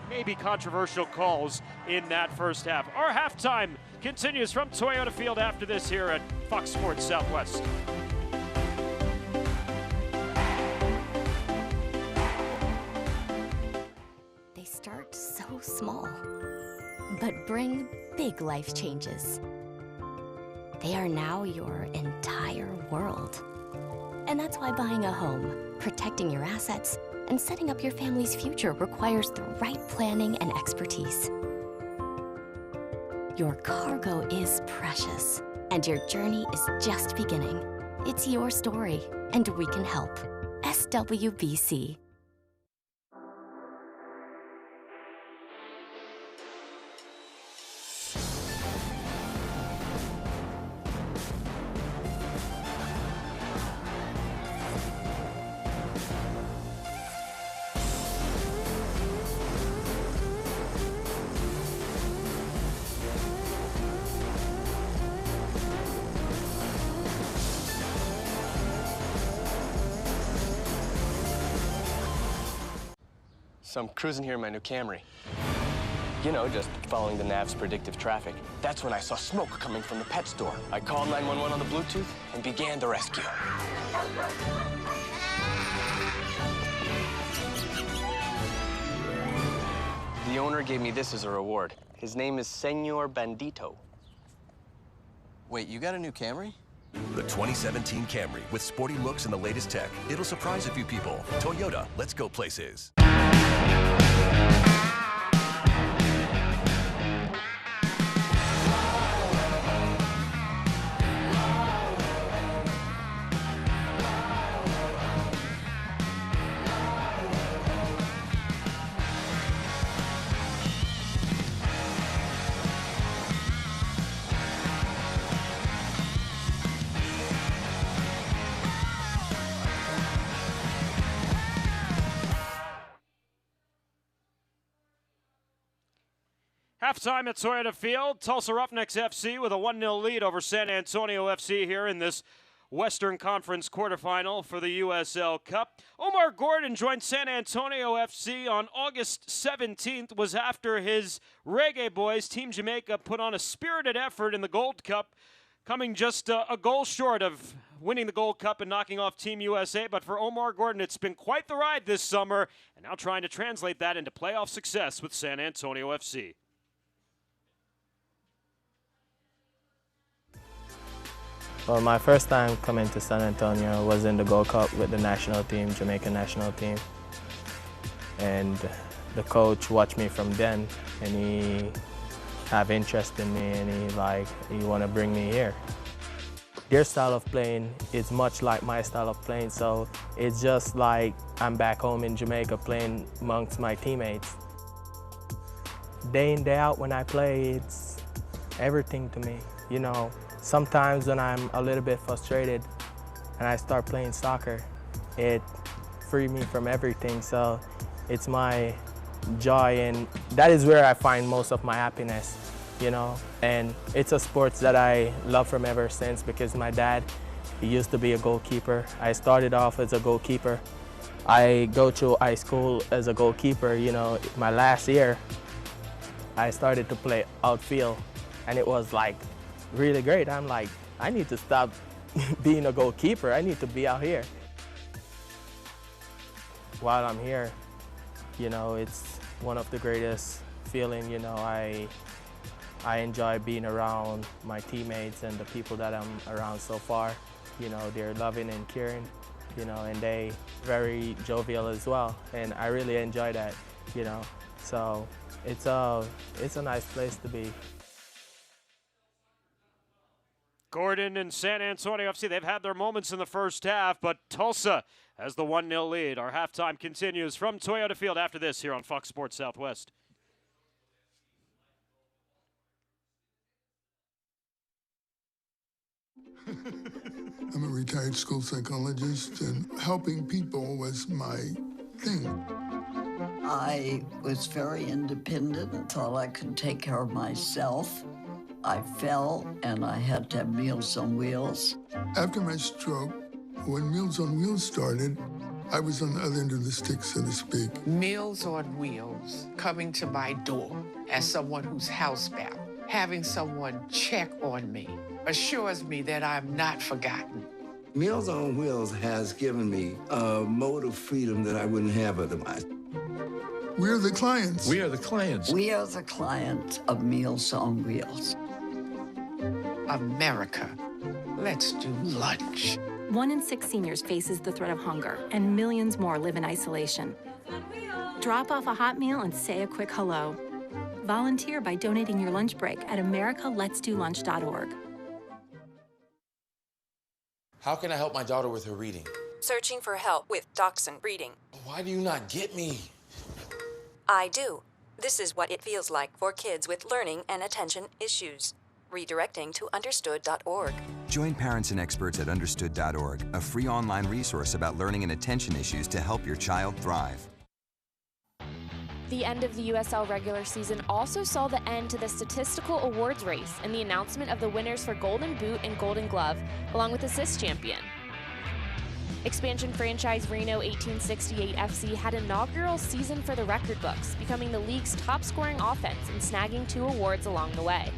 maybe controversial calls in that first half. Our halftime continues from Toyota Field after this here at Fox Sports Southwest. They start so small, but bring big life changes. They are now your entire world. And that's why buying a home, protecting your assets, and setting up your family's future requires the right planning and expertise. Your cargo is precious, and your journey is just beginning. It's your story, and we can help. SWBC. So I'm cruising here in my new Camry. You know, just following the nav's predictive traffic. That's when I saw smoke coming from the pet store. I called 911 on the Bluetooth and began the rescue. The owner gave me this as a reward. His name is Senor Bandito. Wait, you got a new Camry? The 2017 Camry with sporty looks and the latest tech. It'll surprise a few people. Toyota, let's go places. Halftime at Toyota Field, Tulsa Roughnecks FC with a 1-0 lead over San Antonio FC here in this Western Conference Quarterfinal for the USL Cup. Omar Gordon joined San Antonio FC on August 17th, was after his Reggae Boys, Team Jamaica, put on a spirited effort in the Gold Cup, coming just a goal short of winning the Gold Cup and knocking off Team USA. But for Omar Gordon, it's been quite the ride this summer, and now trying to translate that into playoff success with San Antonio FC. Well, my first time coming to San Antonio was in the Gold Cup with the national team, Jamaican national team. And the coach watched me from then, and he have interest in me, and he want to bring me here. Their style of playing is much like my style of playing, so it's just like I'm back home in Jamaica playing amongst my teammates. Day in, day out when I play, it's everything to me, you know. Sometimes when I'm a little bit frustrated and I start playing soccer, it frees me from everything. So it's my joy, and that is where I find most of my happiness, you know. And it's a sport that I love from ever since, because my dad, he used to be a goalkeeper. I started off as a goalkeeper. I go to high school as a goalkeeper, you know. My last year, I started to play outfield, and it was like really great. I'm like, I need to stop being a goalkeeper. I need to be out here. While I'm here, you know, it's one of the greatest feeling, you know. I enjoy being around my teammates and the people that I'm around so far. You know, they're loving and caring, you know, and they very jovial as well. And I really enjoy that, you know. So it's a nice place to be. Gordon and San Antonio FC, they've had their moments in the first half, but Tulsa has the 1-0 lead. Our halftime continues from Toyota Field after this here on Fox Sports Southwest. I'm a retired school psychologist, and helping people was my thing. I was very independent and thought I could take care of myself. I fell, and I had to have Meals on Wheels. After my stroke, when Meals on Wheels started, I was on the other end of the stick, so to speak. Meals on Wheels, coming to my door as someone who's housebound, having someone check on me, assures me that I'm not forgotten. Meals on Wheels has given me a mode of freedom that I wouldn't have otherwise. We're the clients. We are the clients. We are the clients of Meals on Wheels. America, let's do lunch. 1 in 6 seniors faces the threat of hunger, and millions more live in isolation. Drop off a hot meal and say a quick hello. Volunteer by donating your lunch break at americaletsdolunch.org. How can I help my daughter with her reading? Searching for help with Dachshund Reading. Why do you not get me? I do. This is what it feels like for kids with learning and attention issues. Redirecting to understood.org. Join parents and experts at understood.org, a free online resource about learning and attention issues to help your child thrive. The end of the USL regular season also saw the end to the statistical awards race and the announcement of the winners for Golden Boot and Golden Glove, along with assist champion. Expansion franchise Reno 1868 FC had an inaugural season for the record books, becoming the league's top-scoring offense and snagging 2 awards along the way.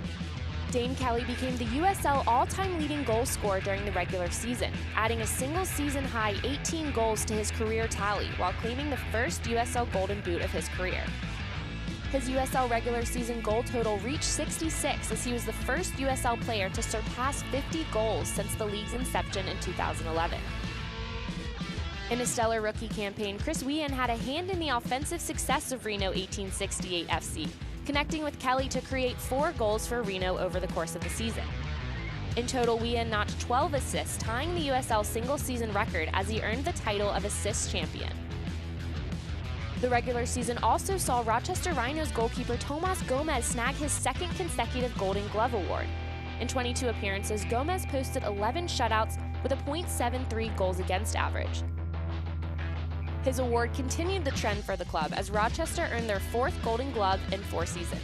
Dane Kelly became the USL all-time leading goal scorer during the regular season, adding a single-season high 18 goals to his career tally while claiming the first USL Golden Boot of his career. His USL regular season goal total reached 66 as he was the first USL player to surpass 50 goals since the league's inception in 2011. In a stellar rookie campaign, Chris Whean had a hand in the offensive success of Reno 1868 FC, connecting with Kelly to create 4 goals for Reno over the course of the season. In total, Whean notched 12 assists, tying the USL single-season record as he earned the title of assist champion. The regular season also saw Rochester Rhinos goalkeeper Tomas Gomez snag his 2nd consecutive Golden Glove award. In 22 appearances, Gomez posted 11 shutouts with a .73 goals against average. His award continued the trend for the club as Rochester earned their 4th Golden Glove in 4 seasons.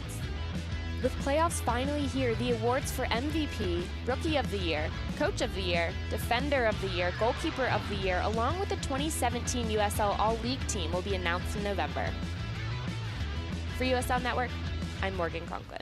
With playoffs finally here, the awards for MVP, Rookie of the Year, Coach of the Year, Defender of the Year, Goalkeeper of the Year, along with the 2017 USL All-League team will be announced in November. For USL Network, I'm Morgan Conklin.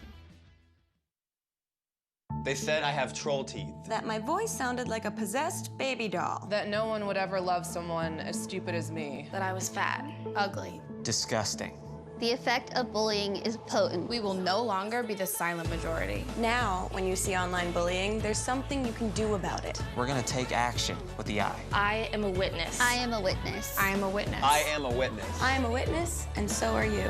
They said I have troll teeth. That my voice sounded like a possessed baby doll. That no one would ever love someone as stupid as me. That I was fat, ugly. Disgusting. The effect of bullying is potent. We will no longer be the silent majority. Now, when you see online bullying, there's something you can do about it. We're gonna take action with the I. I am a witness. I am a witness. I am a witness. I am a witness. I am a witness, and so are you.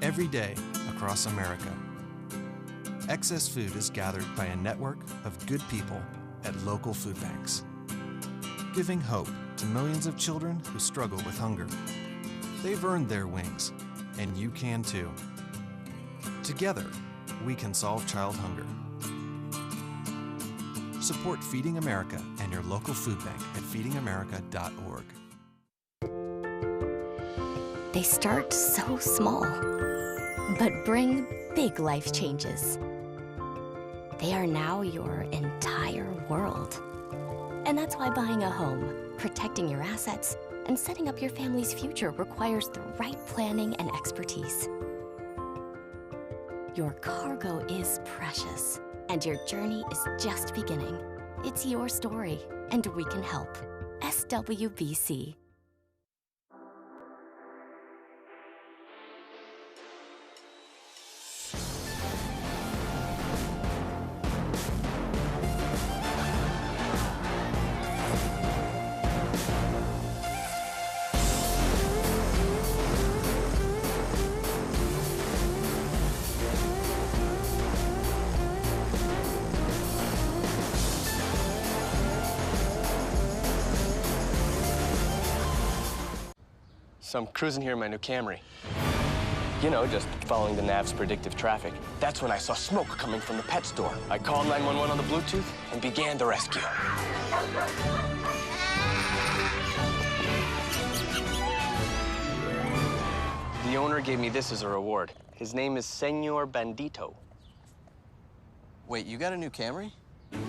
Every day across America, excess food is gathered by a network of good people at local food banks, giving hope to millions of children who struggle with hunger. They've earned their wings, and you can too. Together, we can solve child hunger. Support Feeding America and your local food bank at feedingamerica.org. They start so small, but bring big life changes. They are now your entire world. And that's why buying a home, protecting your assets, and setting up your family's future requires the right planning and expertise. Your cargo is precious, and your journey is just beginning. It's your story, and we can help. SWBC. So I'm cruising here in my new Camry. You know, just following the nav's predictive traffic. That's when I saw smoke coming from the pet store. I called 911 on the Bluetooth and began the rescue. The owner gave me this as a reward. His name is Senor Bandito. Wait, you got a new Camry?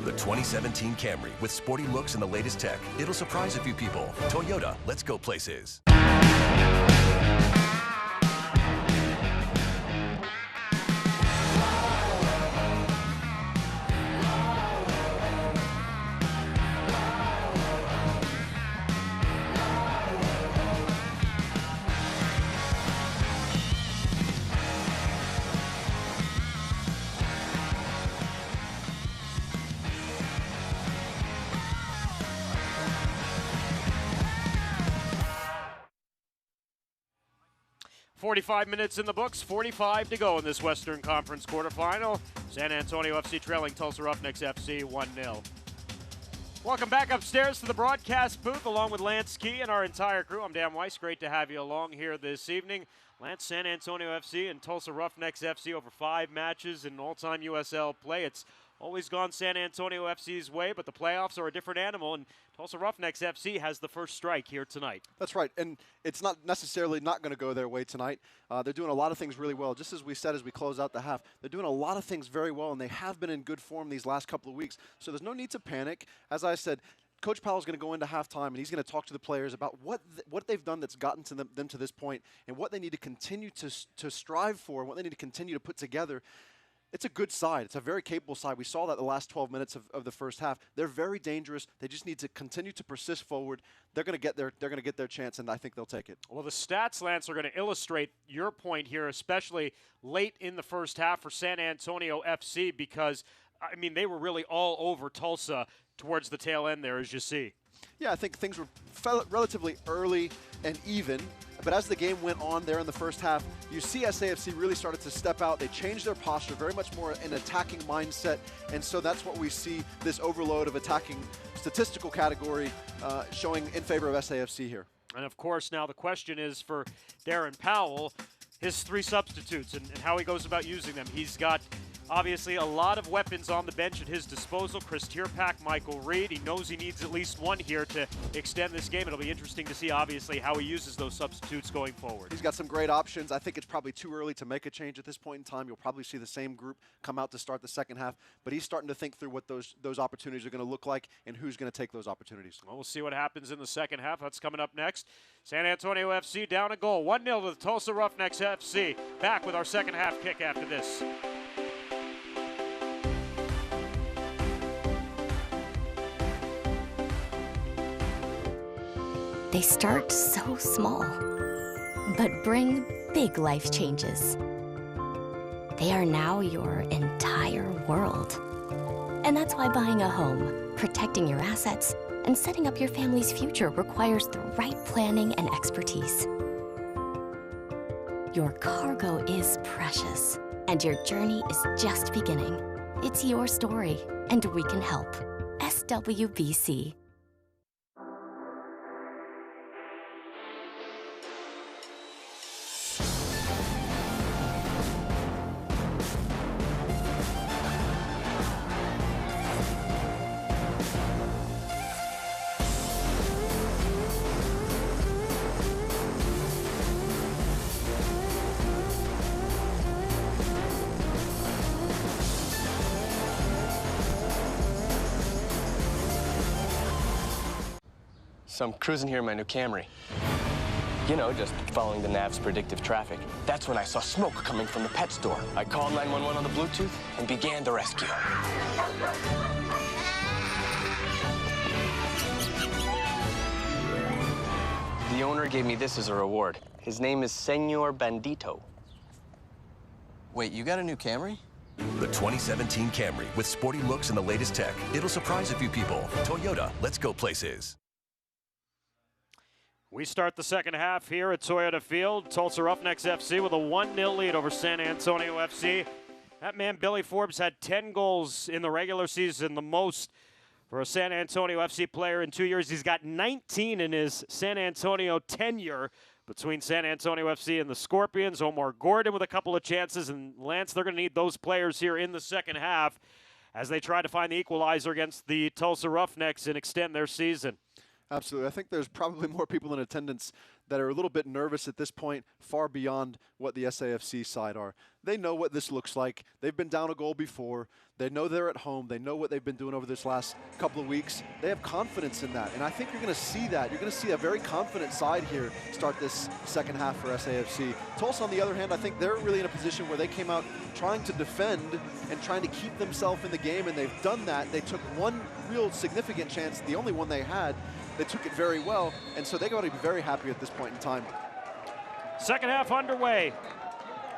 The 2017 Camry with sporty looks and the latest tech. It'll surprise a few people. Toyota, let's go places. .45 minutes in the books, 45 to go in this Western Conference Quarterfinal. San Antonio FC trailing Tulsa Roughnecks FC 1-0. Welcome back upstairs to the broadcast booth along with Lance Key and our entire crew. I'm Dan Weiss. Great to have you along here this evening. Lance, San Antonio FC and Tulsa Roughnecks FC over 5 matches in all-time USL play. It's always gone San Antonio FC's way, but the playoffs are a different animal, and Tulsa Roughnecks FC has the first strike here tonight. That's right, and it's not necessarily not going to go their way tonight. They're doing a lot of things really well. Just as we said as we close out the half, they're doing a lot of things very well, and they have been in good form these last couple of weeks. So there's no need to panic. As I said, Coach Powell's going to go into halftime, and he's going to talk to the players about what they've done that's gotten to them to this point, and what they need to continue to strive for, and what they need to continue to put together. It's a good side. It's a very capable side. We saw that the last 12 minutes of the first half. They're very dangerous. They just need to continue to persist forward. They're going to get their chance, and I think they'll take it. Well, the stats, Lance, are going to illustrate your point here, especially late in the first half for San Antonio FC, because, I mean, they were really all over Tulsa towards the tail end there, as you see. Yeah, I think things were relatively early and even. But as the game went on there in the first half, you see SAFC really started to step out. They changed their posture, very much more an attacking mindset. And so that's what we see, this overload of attacking statistical category showing in favor of SAFC here. And of course, now the question is for Darren Powell, his 3 substitutes and how he goes about using them. He's got Obviously, a lot of weapons on the bench at his disposal. Chris Tierpak, Michael Reed. He knows he needs at least one here to extend this game. It'll be interesting to see, obviously, how he uses those substitutes going forward. He's got some great options. I think it's probably too early to make a change at this point in time. You'll probably see the same group come out to start the second half, but he's starting to think through what those opportunities are going to look like and who's going to take those opportunities. Well, we'll see what happens in the second half. That's coming up next. San Antonio FC down a goal. 1-0 to the Tulsa Roughnecks FC. Back with our second half kick after this. They start so small, but bring big life changes. They are now your entire world. And that's why buying a home, protecting your assets, and setting up your family's future requires the right planning and expertise. Your cargo is precious, and your journey is just beginning. It's your story, and we can help. SWBC. So I'm cruising here in my new Camry. You know, just following the nav's predictive traffic. That's when I saw smoke coming from the pet store. I called 911 on the Bluetooth and began the rescue. The owner gave me this as a reward. His name is Senor Bandito. Wait, you got a new Camry? The 2017 Camry with sporty looks and the latest tech. It'll surprise a few people. Toyota, let's go places. We start the second half here at Toyota Field. Tulsa Roughnecks FC with a 1-0 lead over San Antonio FC. That man, Billy Forbes, had 10 goals in the regular season, the most for a San Antonio FC player in 2 years. He's got 19 in his San Antonio tenure between San Antonio FC and the Scorpions. Omar Gordon with a couple of chances, and Lance, they're going to need those players here in the second half as they try to find the equalizer against the Tulsa Roughnecks and extend their season. Absolutely. I think there's probably more people in attendance that are a little bit nervous at this point, far beyond what the SAFC side are. They know what this looks like. They've been down a goal before. They know they're at home. They know what they've been doing over this last couple of weeks. They have confidence in that, and I think you're going to see that. You're going to see a very confident side here start this second half for SAFC. Tulsa, on the other hand, I think they're really in a position where they came out trying to defend and trying to keep themselves in the game, and they've done that. They took one real significant chance, the only one they had. They took it very well, and so they got to be very happy at this point in time. Second half underway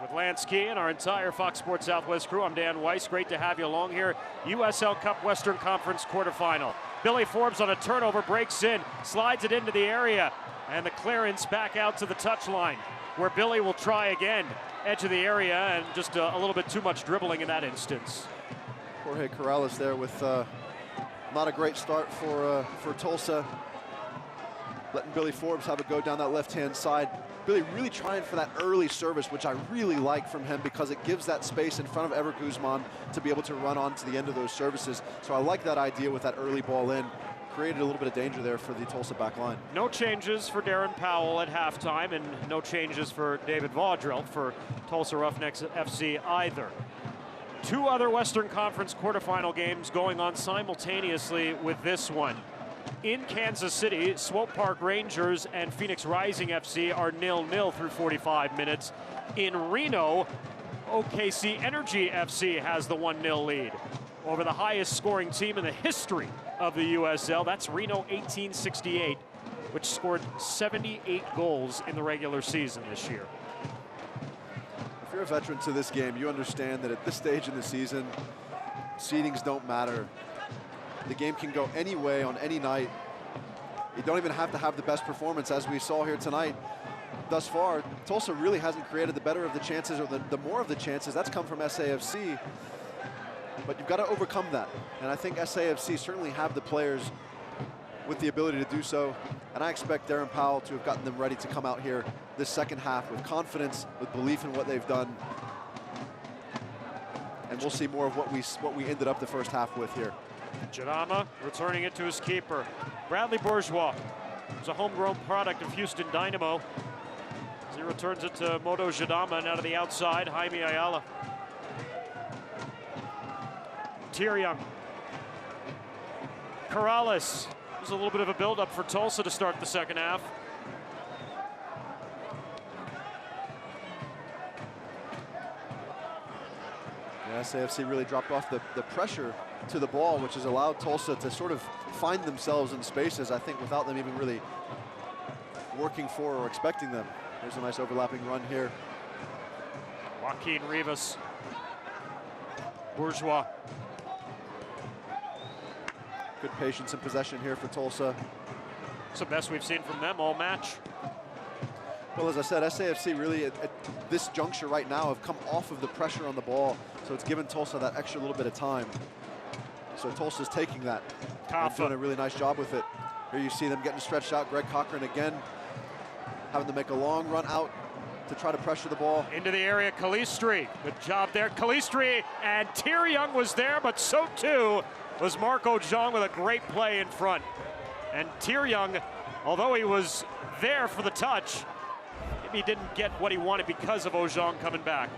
with Lance Key and our entire Fox Sports Southwest crew. I'm Dan Weiss. Great to have you along here. USL Cup Western Conference Quarterfinal. Billy Forbes on a turnover, breaks in, slides it into the area, and the clearance back out to the touchline, where Billy will try again. Edge of the area, and just a little bit too much dribbling in that instance. Jorge Corrales there with not a great start for Tulsa. Letting Billy Forbes have a go down that left-hand side. Billy really trying for that early service, which I really like from him because it gives that space in front of Ever Guzman to be able to run on to the end of those services. So I like that idea with that early ball in. Created a little bit of danger there for the Tulsa back line. No changes for Darren Powell at halftime, and no changes for David Vaudrell for Tulsa Roughnecks FC either. Two other Western Conference quarterfinal games going on simultaneously with this one. In Kansas City, Swope Park Rangers and Phoenix Rising FC are 0-0 through 45 minutes. In Reno, OKC Energy FC has the 1-0 lead over the highest scoring team in the history of the USL. That's Reno 1868, which scored 78 goals in the regular season this year. If you're a veteran to this game, you understand that at this stage in the season, seedings don't matter. The game can go any way on any night. You don't even have to have the best performance, as we saw here tonight. Thus far, Tulsa really hasn't created the better of the chances, or the more of the chances. That's come from SAFC. But you've got to overcome that. And I think SAFC certainly have the players with the ability to do so. And I expect Darren Powell to have gotten them ready to come out here this second half with confidence, with belief in what they've done, and and we'll see more of what we ended up the first half with here. Jadama returning it to his keeper. Bradley Bourgeois is a homegrown product of Houston Dynamo. As he returns it to Moto Jadama, and out of the outside, Jaime Ayala. Tyr-Young. Corrales. There's a little bit of a build-up for Tulsa to start the second half. Yeah, SAFC really dropped off the pressure to the ball, which has allowed Tulsa to sort of find themselves in spaces, I think, without them even really working for or expecting them. There's a nice overlapping run here. Joaquin Rivas. Bourgeois. Good patience and possession here for Tulsa. It's the best we've seen from them all match. Well, as I said, SAFC really at this juncture right now have come off of the pressure on the ball, so it's given Tulsa that extra little bit of time. So Tulsa's taking that and doing a really nice job with it. Here you see them getting stretched out. Greg Cochran again having to make a long run out to try to pressure the ball. Into the area, Calistri. Good job there, Calistri. And Tyr-Young was there, but so too was Marc Ojong with a great play in front. And Tyr-Young, although he was there for the touch, maybe he didn't get what he wanted because of Ojong coming back.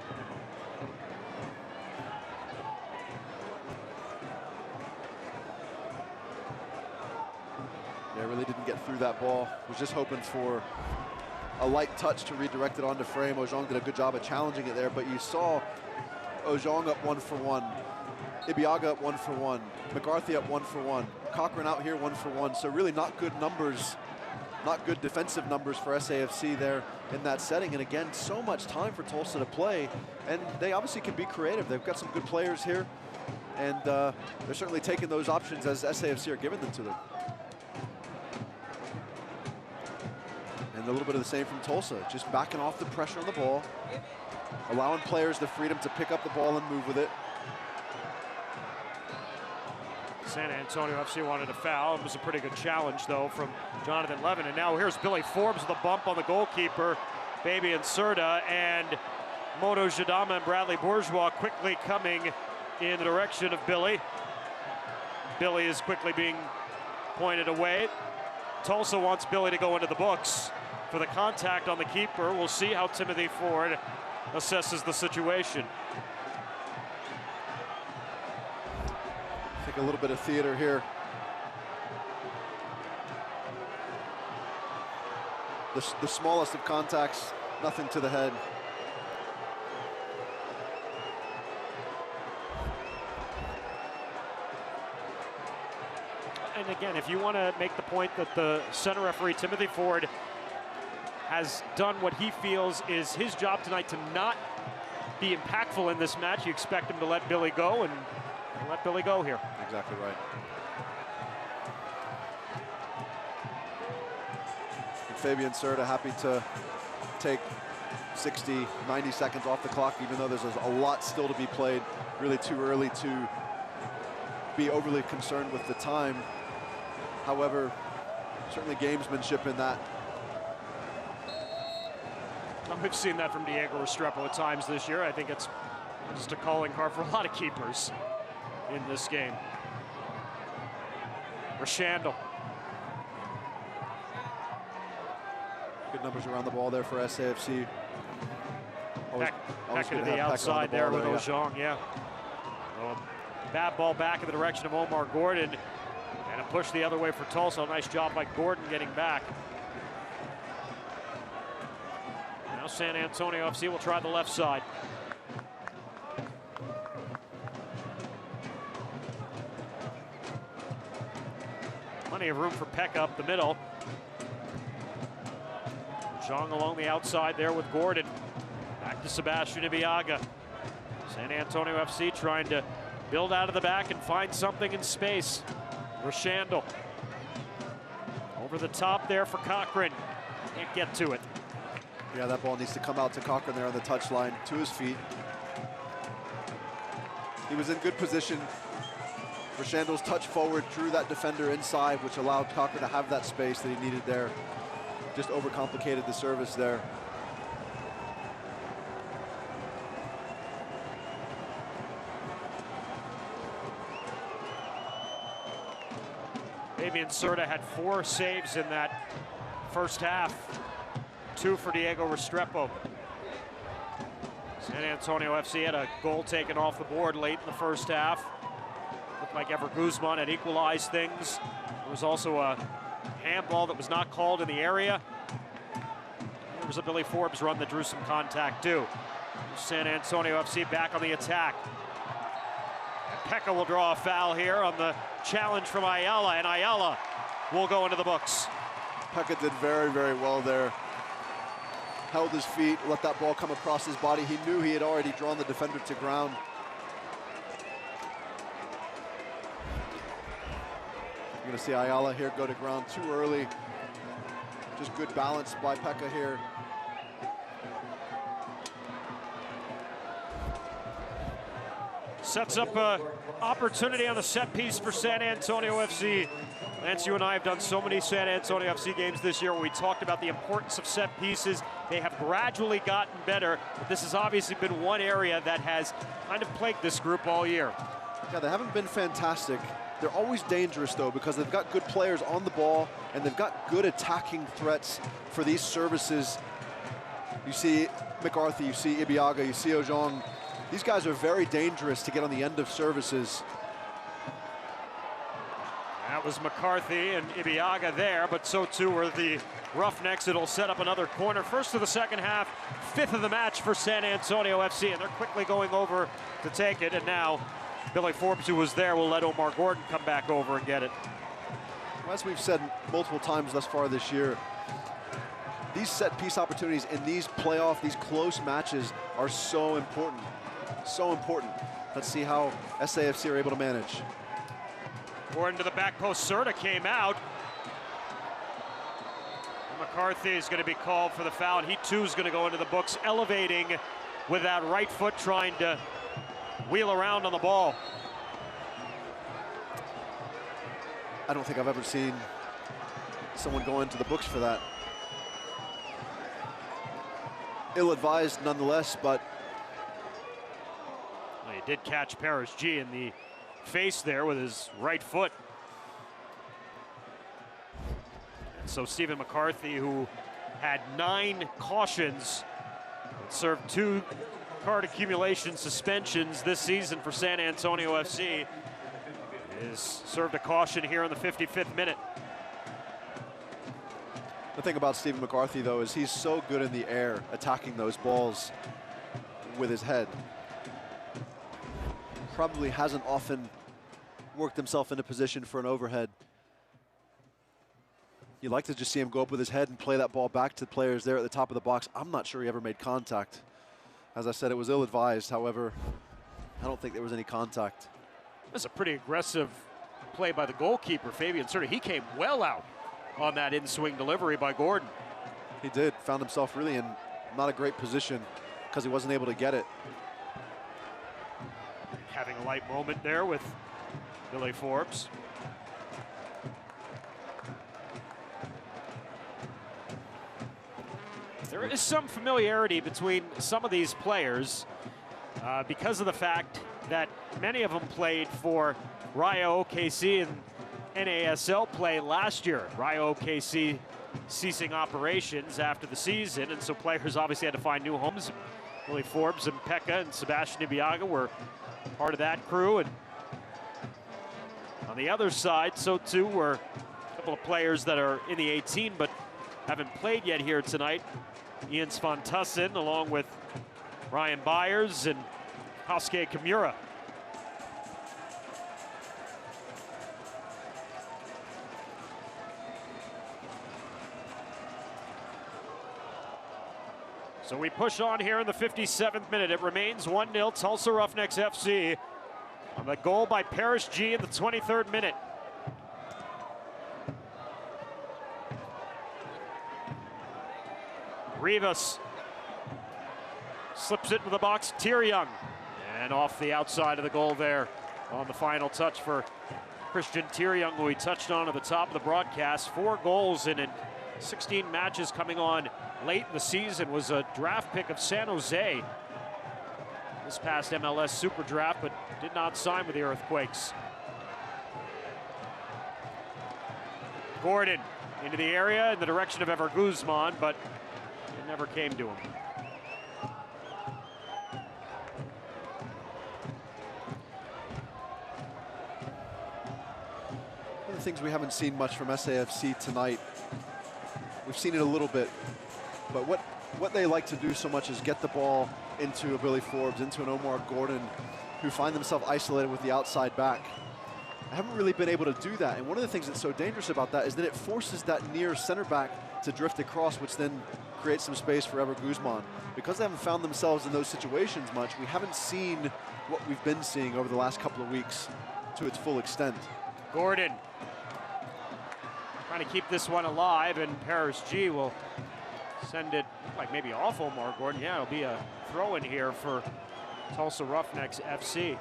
Yeah, really didn't get through that ball. Was just hoping for a light touch to redirect it onto frame. Ojong did a good job of challenging it there, but you saw Ojong up 1-for-1, Ibiaga up 1-for-1, McCarthy up 1-for-1, Cochran out here 1-for-1. So really not good numbers, not good defensive numbers for SAFC there in that setting. And again, so much time for Tulsa to play, and they obviously can be creative. They've got some good players here, and they're certainly taking those options as SAFC are giving them to them. And a little bit of the same from Tulsa, just backing off the pressure on the ball, allowing players the freedom to pick up the ball and move with it. San Antonio FC wanted a foul. It was a pretty good challenge, though, from Jonathan Levin. And now here's Billy Forbes with a bump on the goalkeeper, Fabian Serta, and Moto Jadama and Bradley Bourgeois quickly coming in the direction of Billy. Billy is quickly being pointed away. Tulsa wants Billy to go into the books for the contact on the keeper. We'll see how Timothy Ford assesses the situation. I think a little bit of theater here. The smallest of contacts, nothing to the head. And again, if you want to make the point that the center referee, Timothy Ford, has done what he feels is his job tonight to not be impactful in this match, you expect him to let Billy go, and let Billy go here. Exactly right. And Fabian Serta happy to take 60, 90 seconds off the clock, even though there's a lot still to be played. Really too early to be overly concerned with the time. However, certainly gamesmanship in that. We've seen that from Diego Restrepo at times this year. I think it's just a calling card for a lot of keepers in this game. Rashandle. Good numbers around the ball there for SAFC. Back into the outside there with Ojong, yeah. Bad ball back in the direction of Omar Gordon. And a push the other way for Tulsa. Nice job by Gordon getting back. Now San Antonio FC will try the left side. Plenty of room for Peck up the middle. Zhang along the outside there with Gordon. Back to Sebastian Ibiaga. San Antonio FC trying to build out of the back and find something in space. Rashandle. Over the top there for Cochran. Can't get to it. Yeah, that ball needs to come out to Cochran there on the touchline, to his feet. He was in good position. Rashandle's touch forward, drew that defender inside, which allowed Cochran to have that space that he needed there. Just overcomplicated the service there. Fabian Cerda had 4 saves in that first half. 2 for Diego Restrepo. San Antonio FC had a goal taken off the board late in the first half. Looked like Ever Guzman had equalized things. There was also a handball that was not called in the area. There was a Billy Forbes run that drew some contact too. San Antonio FC back on the attack. Pekka will draw a foul here on the challenge from Ayala, and Ayala will go into the books. Pekka did very, very well there. Held his feet, let that ball come across his body. He knew he had already drawn the defender to ground. You're going to see Ayala here go to ground too early. Just good balance by Pekka here. Sets up an opportunity on the set piece for San Antonio FC. Lance, you and I have done so many San Antonio FC games this year where we talked about the importance of set pieces. They have gradually gotten better, but this has obviously been one area that has kind of plagued this group all year. Yeah, they haven't been fantastic. They're always dangerous, though, because they've got good players on the ball, and they've got good attacking threats for these services. You see McCarthy, you see Ibiaga, you see Ojong. These guys are very dangerous to get on the end of services. That was McCarthy and Ibiaga there, but so too were the Roughnecks. It'll set up another corner. First of the second half, 5th of the match for San Antonio FC, and they're quickly going over to take it. And now Billy Forbes, who was there, will let Omar Gordon come back over and get it. Well, as we've said multiple times thus far this year, these set piece opportunities in these playoff, these close matches are so important. So important. Let's see how SAFC are able to manage. Gordon to the back post. Cerda came out. McCarthy is going to be called for the foul, and he too is going to go into the books, elevating with that right foot, trying to wheel around on the ball. I don't think I've ever seen someone go into the books for that. Ill-advised nonetheless, but well, he did catch Paris G in the face there with his right foot. And so Stephen McCarthy, who had 9 cautions, served 2 card accumulation suspensions this season for San Antonio FC, is served a caution here in the 55th minute. The thing about Stephen McCarthy, though, is he's so good in the air, attacking those balls with his head. Probably hasn't often worked himself into position for an overhead. You'd like to just see him go up with his head and play that ball back to the players there at the top of the box. I'm not sure he ever made contact. As I said, it was ill-advised. However, I don't think there was any contact. That's a pretty aggressive play by the goalkeeper, Fabian Cerda. He came well out on that in-swing delivery by Gordon. He did. Found himself really in not a great position because he wasn't able to get it. Having a light moment there with Billy Forbes. There is some familiarity between some of these players because of the fact that many of them played for Rayo OKC in NASL play last year. Rayo OKC ceasing operations after the season, and so players obviously had to find new homes. Billy Forbes and Pekka and Sebastian Ibiaga were part of that crew, and on the other side, so too were a couple of players that are in the 18 but haven't played yet here tonight. Ian Svantussin along with Ryan Byers and Kosuke Kimura. So we push on here in the 57th minute. It remains 1-0 Tulsa Roughnecks FC on the goal by Paris G in the 23rd minute. Rivas slips it into the box. Tyr-Young, and off the outside of the goal there on the final touch for Christian Tyr-Young, who we touched on at the top of the broadcast. 4 goals in 16 matches coming on late in the season. Was a draft pick of San Jose this past MLS Super Draft, but did not sign with the Earthquakes. Gordon into the area in the direction of Ever Guzman, but it never came to him. One of the things we haven't seen much from SAFC tonight, we've seen it a little bit, but what they like to do so much is get the ball into a Billy Forbes, into an Omar Gordon, who find themselves isolated with the outside back. I haven't really been able to do that, and one of the things that's so dangerous about that is that it forces that near center back to drift across, which then creates some space for Ever Guzman. Because they haven't found themselves in those situations much, we haven't seen what we've been seeing over the last couple of weeks to its full extent. Gordon trying to keep this one alive, and Paris G will send it like maybe off Omar Gordon. Yeah, it'll be a throw in here for Tulsa Roughnecks FC.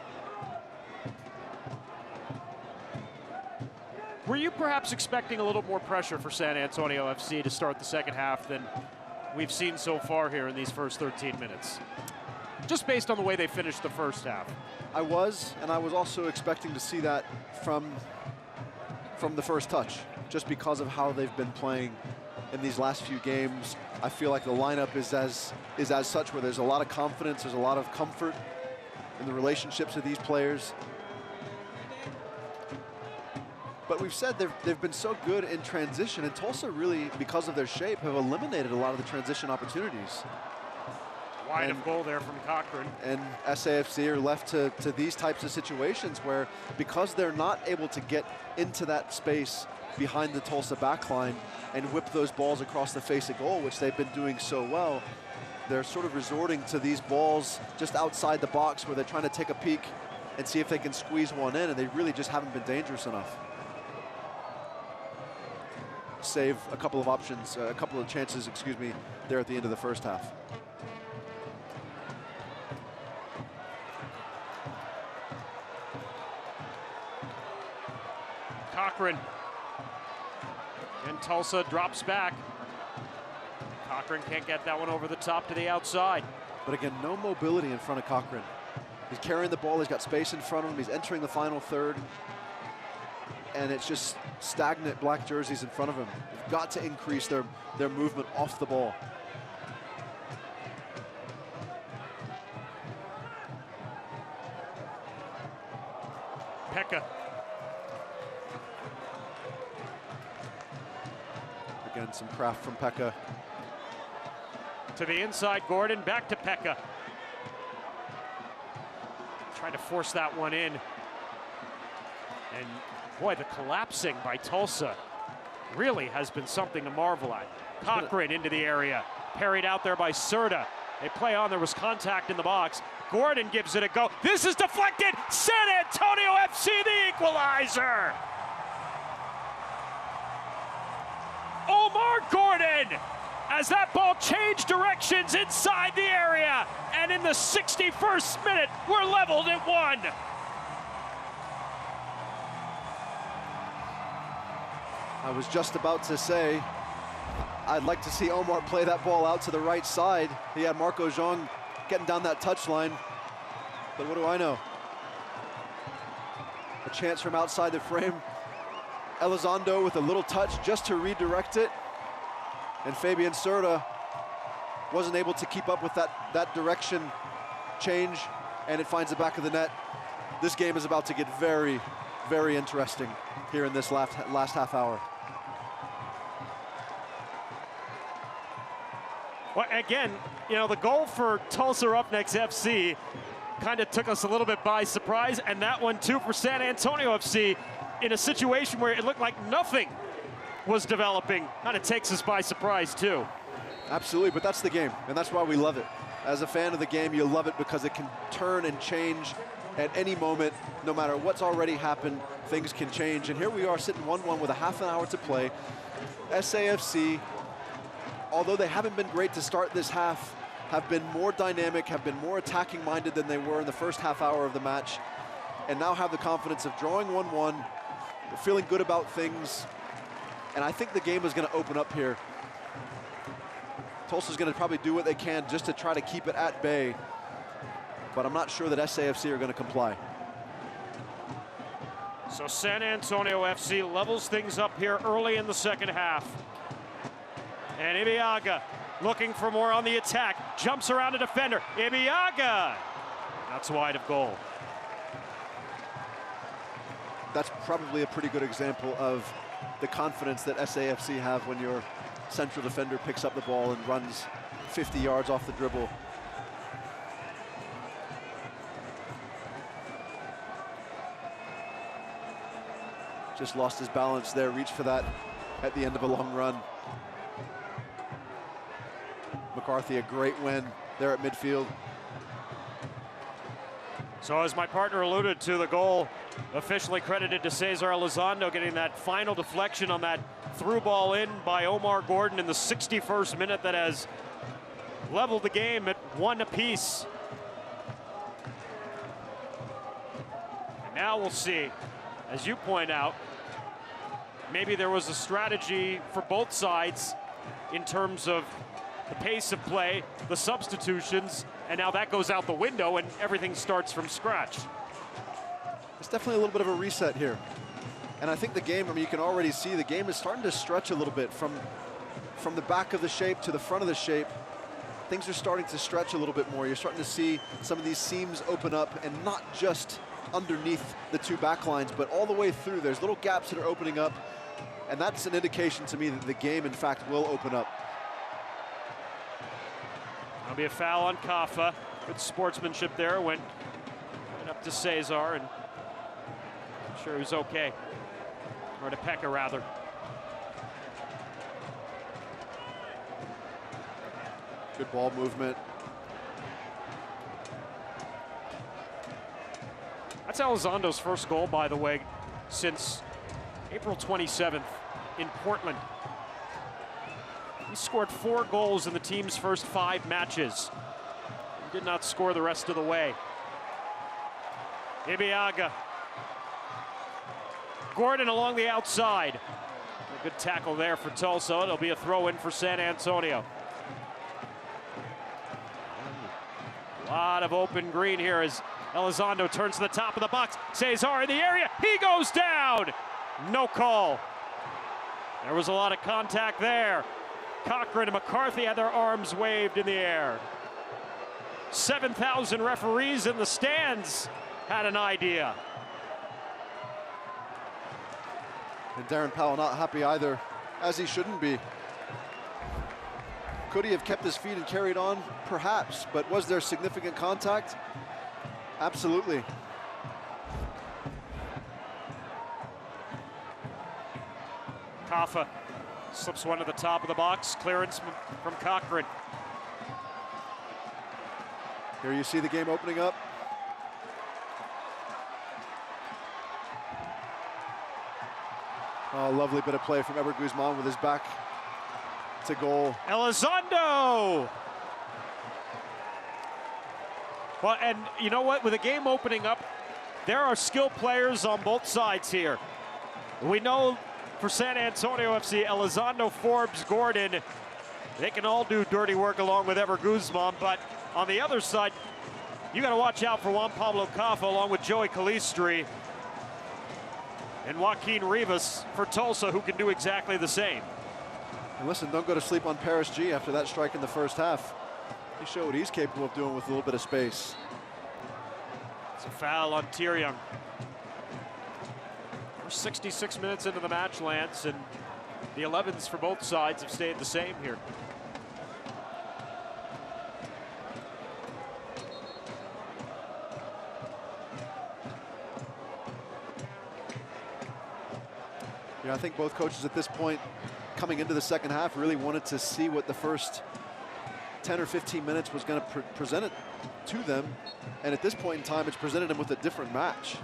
Were you perhaps expecting a little more pressure for San Antonio FC to start the second half than we've seen so far here in these first 13 minutes? Just based on the way they finished the first half. I was, and I was also expecting to see that from the first touch, just because of how they've been playing in these last few games. I feel like the lineup is as such, where there's a lot of confidence, there's a lot of comfort in the relationships of these players. But we've said they've been so good in transition, and Tulsa really, because of their shape, have eliminated a lot of the transition opportunities. Wide of goal there from Cochran. And SAFC are left to these types of situations where, because they're not able to get into that space behind the Tulsa backline and whip those balls across the face of goal, which they've been doing so well, they're sort of resorting to these balls just outside the box where they're trying to take a peek and see if they can squeeze one in, and they really just haven't been dangerous enough. Save a couple of options, a couple of chances, excuse me, there at the end of the first half. Cochran. And Tulsa drops back. Cochran can't get that one over the top to the outside. But again, no mobility in front of Cochran. He's carrying the ball, he's got space in front of him, he's entering the final third. And it's just stagnant black jerseys in front of him. They've got to increase their movement off the ball. Pekka. Again, some craft from Pekka. To the inside, Gordon, back to Pekka. Trying to force that one in. And boy, the collapsing by Tulsa really has been something to marvel at. Cochran into the area, parried out there by Serta. They play on, there was contact in the box. Gordon gives it a go. This is deflected. San Antonio FC, the equalizer. Omar Gordon, as that ball changed directions inside the area. And in the 61st minute, we're leveled at 1. I was just about to say, I'd like to see Omar play that ball out to the right side. He had Marco Jean getting down that touchline, but what do I know? A chance from outside the frame. Elizondo with a little touch just to redirect it, and Fabian Serta wasn't able to keep up with that direction change, and it finds the back of the net. This game is about to get very, very interesting here in this last half hour. Well, again, you know, the goal for Tulsa Roughnecks FC kind of took us a little bit by surprise, and that one too for San Antonio FC in a situation where it looked like nothing was developing. Kind of takes us by surprise too. Absolutely, but that's the game, and that's why we love it. As a fan of the game, you love it because it can turn and change at any moment. No matter what's already happened, things can change. And here we are sitting 1-1 with a half an hour to play. SAFC, although they haven't been great to start this half, have been more dynamic, have been more attacking minded than they were in the first half hour of the match, and now have the confidence of drawing 1-1. They're feeling good about things, and I think the game is going to open up here. Tulsa's going to probably do what they can just to try to keep it at bay, but I'm not sure that SAFC are going to comply. So San Antonio FC levels things up here early in the second half. And Ibeagha looking for more on the attack. Jumps around a defender. Ibeagha! That's wide of goal. That's probably a pretty good example of the confidence that SAFC have when your central defender picks up the ball and runs 50 yards off the dribble. Just lost his balance there, reached for that at the end of a long run. McCarthy, a great win there at midfield. So as my partner alluded to, the goal officially credited to Cesar Elizondo, getting that final deflection on that through ball in by Omar Gordon in the 61st minute that has leveled the game at 1 apiece. And now we'll see, as you point out, maybe there was a strategy for both sides in terms of the pace of play, the substitutions, and now that goes out the window and everything starts from scratch. It's definitely a little bit of a reset here. And I think the game, I mean, you can already see the game is starting to stretch a little bit from the back of the shape to the front of the shape. Things are starting to stretch a little bit more. You're starting to see some of these seams open up, and not just underneath the two back lines, but all the way through. There's little gaps that are opening up, and that's an indication to me that the game, in fact, will open up. There'll be a foul on Kafa. Good sportsmanship there. Went up to Cesar, and I'm sure he was okay. Or to Pekka, rather. Good ball movement. That's Elizondo's first goal, by the way, since April 27th in Portland. He scored 4 goals in the team's first 5 matches. He did not score the rest of the way. Ibeagha. Gordon along the outside. A good tackle there for Tulsa. It'll be a throw in for San Antonio. A lot of open green here as Elizondo turns to the top of the box. Cesar in the area. He goes down. No call. There was a lot of contact there. Cochran and McCarthy had their arms waved in the air. 7,000 referees in the stands had an idea. And Darren Powell not happy either, as he shouldn't be. Could he have kept his feet and carried on? Perhaps, but was there significant contact? Absolutely. Kafa slips one to the top of the box. Clearance from Cochran. Here you see the game opening up. Oh, lovely bit of play from Eber Guzman with his back to goal. Elizondo! Well, and you know what? With the game opening up, there are skilled players on both sides here. We know for San Antonio FC, Elizondo, Forbes, Gordon, they can all do dirty work along with Eber Guzman, but on the other side, you got to watch out for Juan Pablo Kafa along with Joey Calistri and Joaquin Rivas for Tulsa, who can do exactly the same. And listen, don't go to sleep on Paris G after that strike in the first half. He showed what he's capable of doing with a little bit of space. It's a foul on Tyrion. We're 66 minutes into the match, Lance, and the 11s for both sides have stayed the same here. I think both coaches at this point, coming into the second half, really wanted to see what the first 10 or 15 minutes was going to present it to them. And at this point in time, it's presented them with a different match.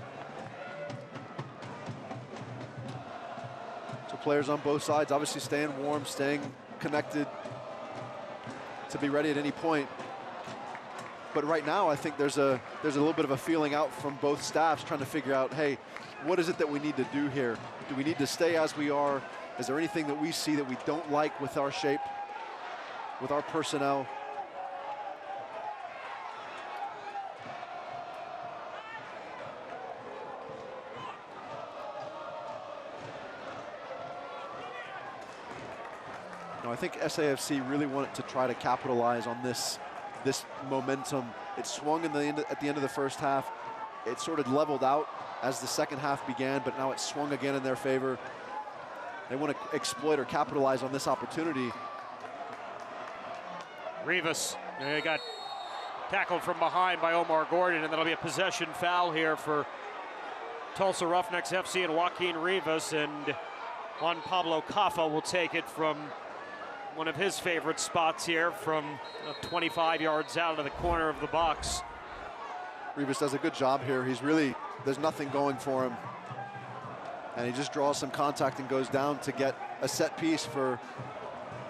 So players on both sides obviously staying warm, staying connected to be ready at any point. But right now, I think there's a little bit of a feeling out from both staffs trying to figure out, hey, what is it that we need to do here? Do we need to stay as we are? Is there anything that we see that we don't like with our shape, with our personnel? No, I think SAFC really wanted to try to capitalize on this momentum. It swung at the end of the first half. It sort of leveled out as the second half began, but now it swung again in their favor. They want to exploit or capitalize on this opportunity. Rivas, he got tackled from behind by Omar Gordon, and that'll be a possession foul here for Tulsa Roughnecks FC and Joaquin Rivas, and Juan Pablo Caffa will take it from one of his favorite spots here from 25 yards out of the corner of the box. Rivas does a good job here. There's nothing going for him. And he just draws some contact and goes down to get a set piece for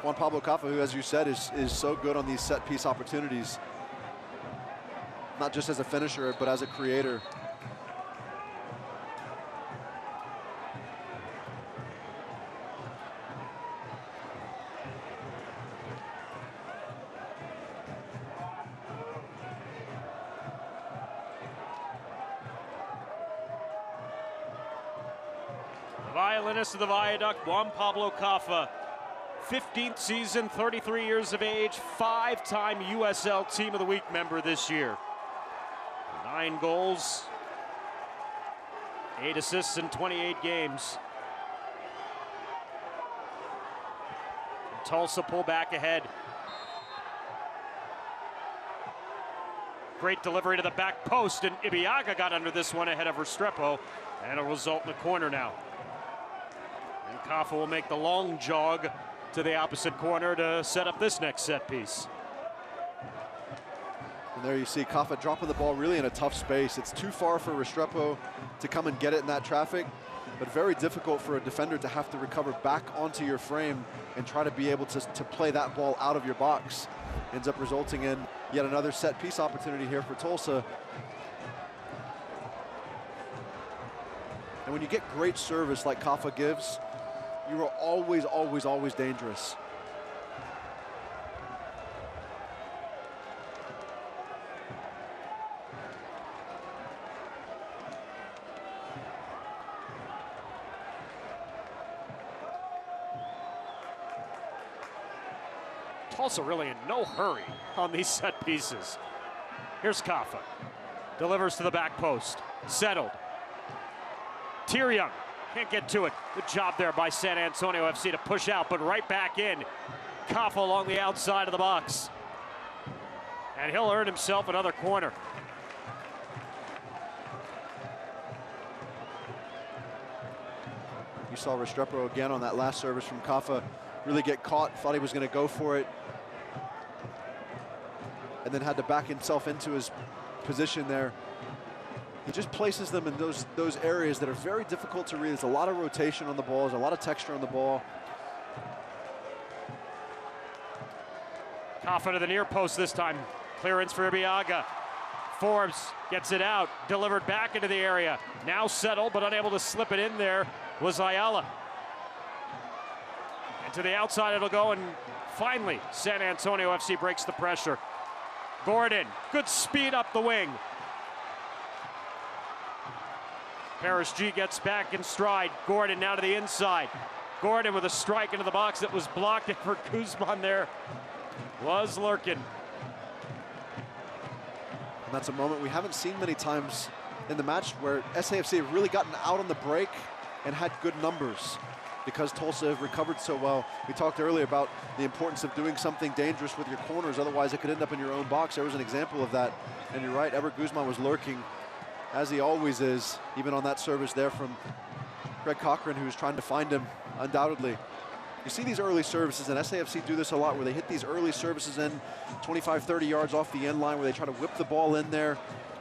Juan Pablo Caffa, who, as you said, is so good on these set piece opportunities. Not just as a finisher, but as a creator. Violinist of the Viaduct, Juan Pablo Caffa, 15th season, 33 years of age, 5-time USL Team of the Week member this year. 9 goals, 8 assists in 28 games. And Tulsa pull back ahead. Great delivery to the back post, and Ibeagha got under this one ahead of Restrepo, and it'll result in a corner now. And Caffa will make the long jog to the opposite corner to set up this next set piece. And there you see Caffa dropping the ball really in a tough space. It's too far for Restrepo to come and get it in that traffic, but very difficult for a defender to have to recover back onto your frame and try to be able to play that ball out of your box. Ends up resulting in yet another set piece opportunity here for Tulsa. And when you get great service like Caffa gives, you are always, always, always dangerous. Tulsa really in no hurry on these set pieces. Here's Caffa. Delivers to the back post. Settled. Tyrion can't get to it. Good job there by San Antonio FC to push out, but right back in. Caffa along the outside of the box. And he'll earn himself another corner. You saw Restrepo again on that last service from Caffa really get caught, thought he was going to go for it, and then had to back himself into his position there. He just places them in those areas that are very difficult to read. There's a lot of rotation on the ball, there's a lot of texture on the ball. Caffa to the near post this time. Clearance for Ibeagha. Forbes gets it out, delivered back into the area. Now settled, but unable to slip it in there was Ayala. And to the outside it'll go, and finally San Antonio FC breaks the pressure. Gordon, good speed up the wing. Paris G gets back in stride. Gordon now to the inside. Gordon with a strike into the box that was blocked, and for Guzman there was lurking. And that's a moment we haven't seen many times in the match where SAFC have really gotten out on the break and had good numbers because Tulsa have recovered so well. We talked earlier about the importance of doing something dangerous with your corners, otherwise it could end up in your own box. There was an example of that, and you're right, Ever Guzman was lurking, as he always is, even on that service there from Greg Cochran, who was trying to find him, undoubtedly. You see these early services, and SAFC do this a lot, where they hit these early services in 25, 30 yards off the end line, where they try to whip the ball in there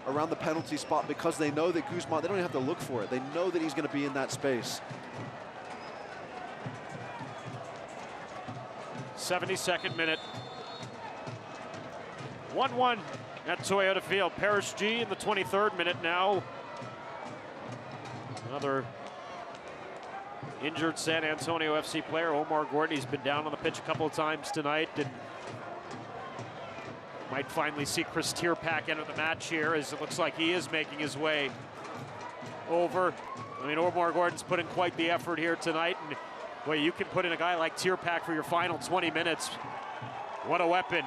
around the penalty spot because they know that Guzman, they don't even have to look for it. They know that he's going to be in that space. 72nd minute. 1-1 at Toyota Field. Paris G in the 23rd minute now. Another injured San Antonio FC player, Omar Gordon. He's been down on the pitch a couple of times tonight, and might finally see Chris Tierpak enter the match here, as it looks like he is making his way over. I mean, Omar Gordon's put in quite the effort here tonight, and Well, you can put in a guy like Tierpak for your final 20 minutes. What a weapon.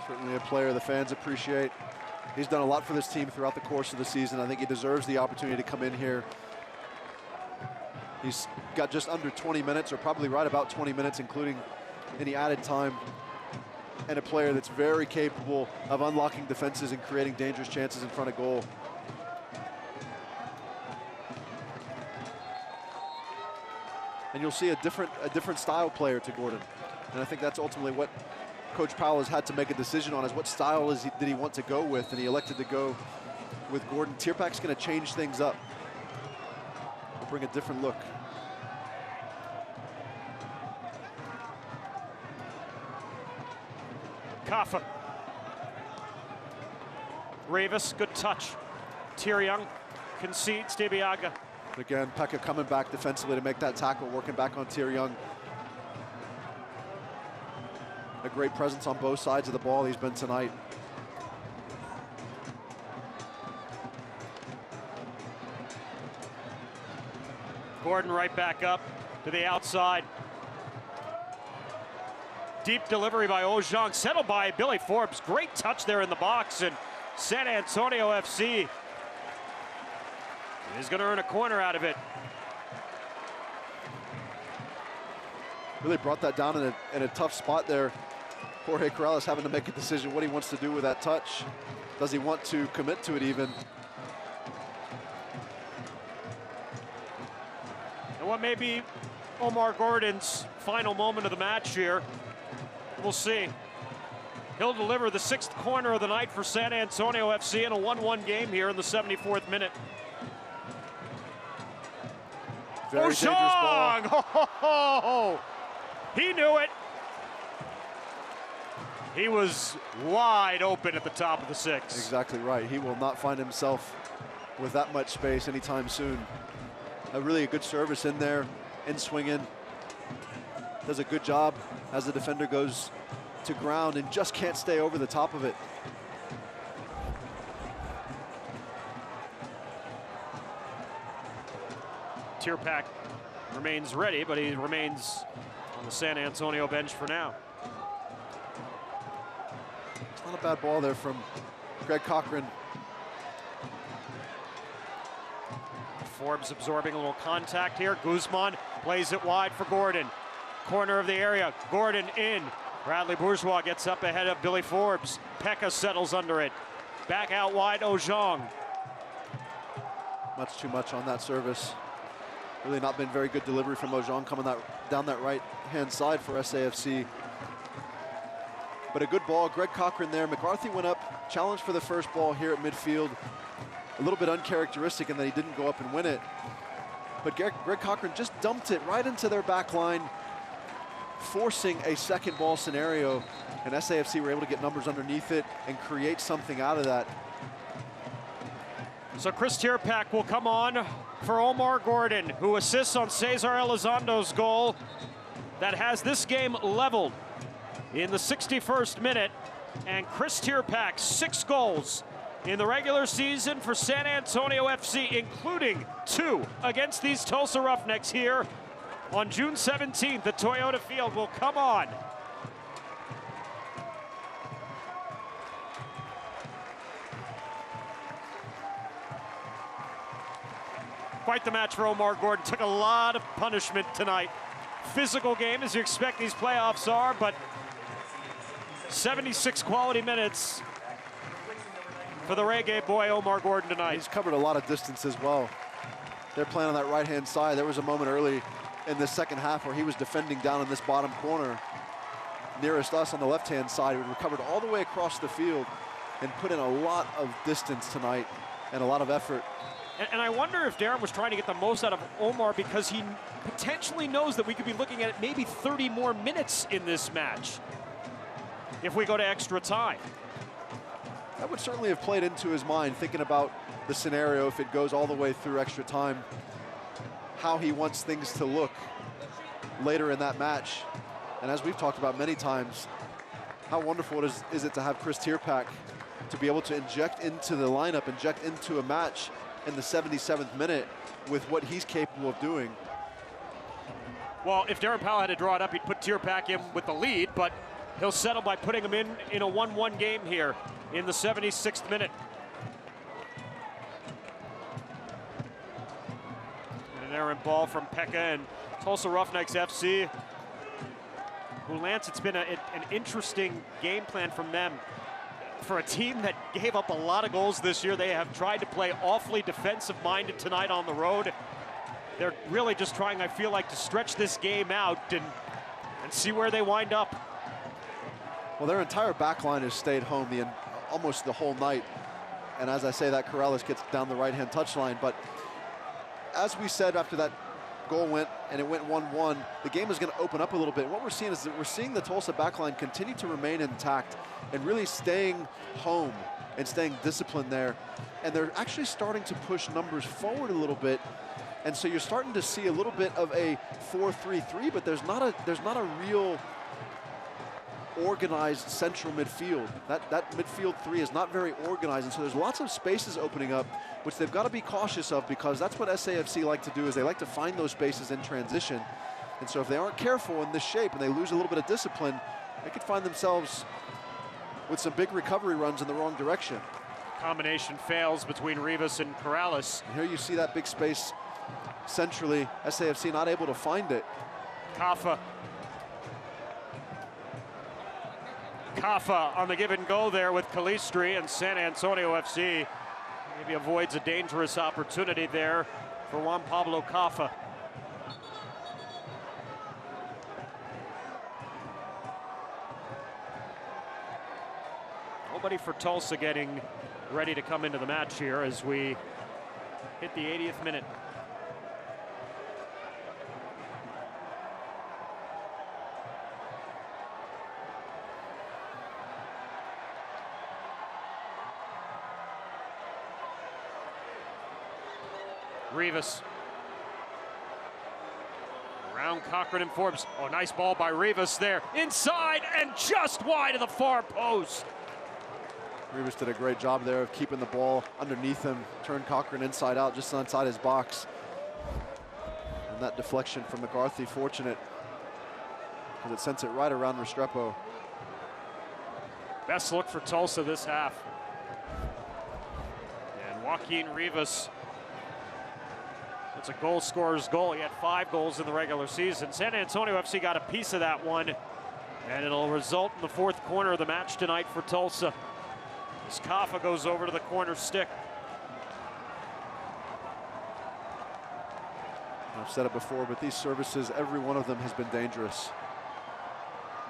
Certainly a player the fans appreciate. He's done a lot for this team throughout the course of the season. I think he deserves the opportunity to come in here. He's got just under 20 minutes, or probably right about 20 minutes, including any added time. And a player that's very capable of unlocking defenses and creating dangerous chances in front of goal. And you'll see a different style player to Gordon. And I think that's ultimately what Coach Powell has had to make a decision on, is what style did he want to go with, and he elected to go with Gordon. Tierpak's going to change things up. He'll bring a different look. Kaffa. Rivas, good touch. Tyrion concedes. Dibiaga. Again, Pekka coming back defensively to make that tackle, working back on Tyrion. A great presence on both sides of the ball he's been tonight. Gordon right back up to the outside. Deep delivery by Ojong, settled by Billy Forbes. Great touch there in the box, and San Antonio FC is going to earn a corner out of it. Really brought that down in a tough spot there. Jorge Corrales having to make a decision what he wants to do with that touch. Does he want to commit to it even? And what may be Omar Gordon's final moment of the match here, we'll see. He'll deliver the 6th corner of the night for San Antonio FC in a 1-1 game here in the 74th minute. Very dangerous ball. Oh, he knew it. He was wide open at the top of the 6. Exactly right. He will not find himself with that much space anytime soon. Really a good service in there, in swinging. Does a good job as the defender goes to ground and just can't stay over the top of it. Tierpak remains ready, but he remains on the San Antonio bench for now. It's not a bad ball there from Greg Cochran. Forbes absorbing a little contact here. Guzman plays it wide for Gordon. Corner of the area, Gordon in. Bradley Bourgeois gets up ahead of Billy Forbes. Pekka settles under it. Back out wide, Ojong. Much too much on that service. Really not been very good delivery from Ojong coming down that right-hand side for SAFC. But a good ball, Greg Cochran there. McCarthy went up, challenged for the first ball here at midfield. A little bit uncharacteristic in that he didn't go up and win it. But Greg Cochran just dumped it right into their back line, forcing a second ball scenario, and SAFC were able to get numbers underneath it and create something out of that. So Chris Tierpak will come on for Omar Gordon, who assists on Cesar Elizondo's goal that has this game leveled in the 61st minute. And Chris Tierpak, 6 goals in the regular season for San Antonio FC, including 2 against these Tulsa Roughnecks here on June 17th at Toyota Field, will come on. Quite the match for Omar Gordon. Took a lot of punishment tonight. Physical game, as you expect these playoffs are, but 76 quality minutes for the reggae boy Omar Gordon tonight. He's covered a lot of distance as well. They're playing on that right-hand side. There was a moment early in the second half where he was defending down in this bottom corner nearest us on the left-hand side. He recovered all the way across the field and put in a lot of distance tonight and a lot of effort. And I wonder if Darren was trying to get the most out of Omar because he potentially knows that we could be looking at maybe 30 more minutes in this match if we go to extra time. That would certainly have played into his mind, thinking about the scenario if it goes all the way through extra time, how he wants things to look later in that match. And as we've talked about many times, how wonderful is it to have Chris Tierpak to be able to inject into the lineup, inject into a match in the 77th minute with what he's capable of doing. Well, if Darren Powell had to draw it up, he'd put Tierpak in with the lead, but he'll settle by putting him in a 1-1 game here in the 76th minute. And an errant ball from Pekka and Tulsa Roughnecks FC. Who, Lance, it's been an interesting game plan from them. For a team that gave up a lot of goals this year, they have tried to play awfully defensive-minded tonight on the road. They're really just trying, I feel like, to stretch this game out and see where they wind up. Well, their entire back line has stayed home almost the whole night. And as I say, that Corrales gets down the right-hand touchline. But as we said after that goal went, and it went 1-1, the game is going to open up a little bit. And what we're seeing is that we're seeing the Tulsa backline continue to remain intact and really staying home and staying disciplined there. And they're actually starting to push numbers forward a little bit. And so you're starting to see a little bit of a 4-3-3, but there's not a real organized central midfield. That midfield three is not very organized, and so there's lots of spaces opening up, which they've got to be cautious of, because that's what SAFC like to do, is they like to find those spaces in transition. And so if they aren't careful in this shape and they lose a little bit of discipline, they could find themselves with some big recovery runs in the wrong direction. Combination fails between Rivas and Corrales. And here you see that big space centrally, SAFC not able to find it. Kafa on the give and go there with Calistri, and San Antonio FC maybe avoids a dangerous opportunity there for Juan Pablo Kafa. Nobody for Tulsa getting ready to come into the match here as we hit the 80th minute. Rivas. Around Cochran and Forbes. Oh, nice ball by Rivas there. Inside and just wide of the far post. Rivas did a great job there of keeping the ball underneath him. Turned Cochran inside out, just inside his box. And that deflection from McCarthy, fortunate, because it sends it right around Restrepo. Best look for Tulsa this half. And Joaquin Rivas, it's a goal scorer's goal. He had 5 goals in the regular season. San Antonio FC got a piece of that one, and it'll result in the 4th corner of the match tonight for Tulsa. As Kafa goes over to the corner stick. I've said it before, but these services, every one of them has been dangerous.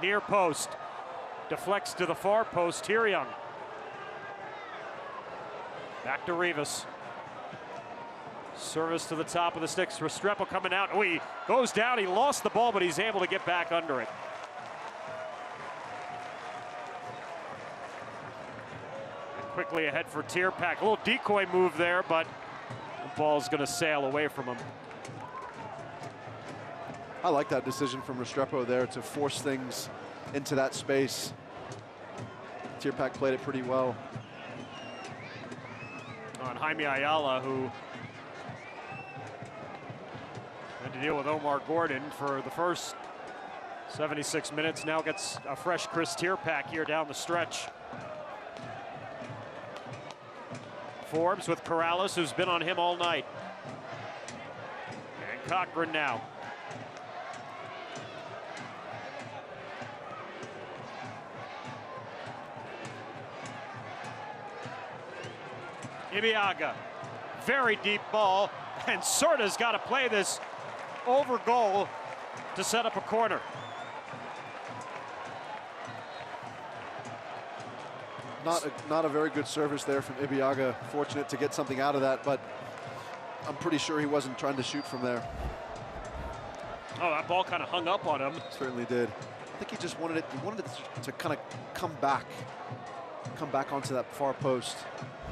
Near post. Deflects to the far post. Tyrion. Back to Rivas. Service to the top of the sticks. Restrepo coming out. Oh, he goes down. He lost the ball, but he's able to get back under it. And quickly ahead for Tierpak. A little decoy move there, but the ball's going to sail away from him. I like that decision from Restrepo there to force things into that space. Tierpak played it pretty well. On Jaime Ayala, who had to deal with Omar Gordon for the first 76 minutes, now gets a fresh Chris Tierpak here down the stretch. Forbes with Corrales, who's been on him all night. And Cochran now. Ibiaga, very deep ball, and Serta's got to play this over goal to set up a corner. Not a very good service there from Ibiaga. Fortunate to get something out of that, but I'm pretty sure he wasn't trying to shoot from there. Oh, that ball kind of hung up on him. Certainly did. I think he just wanted it. He wanted it to kind of come back onto that far post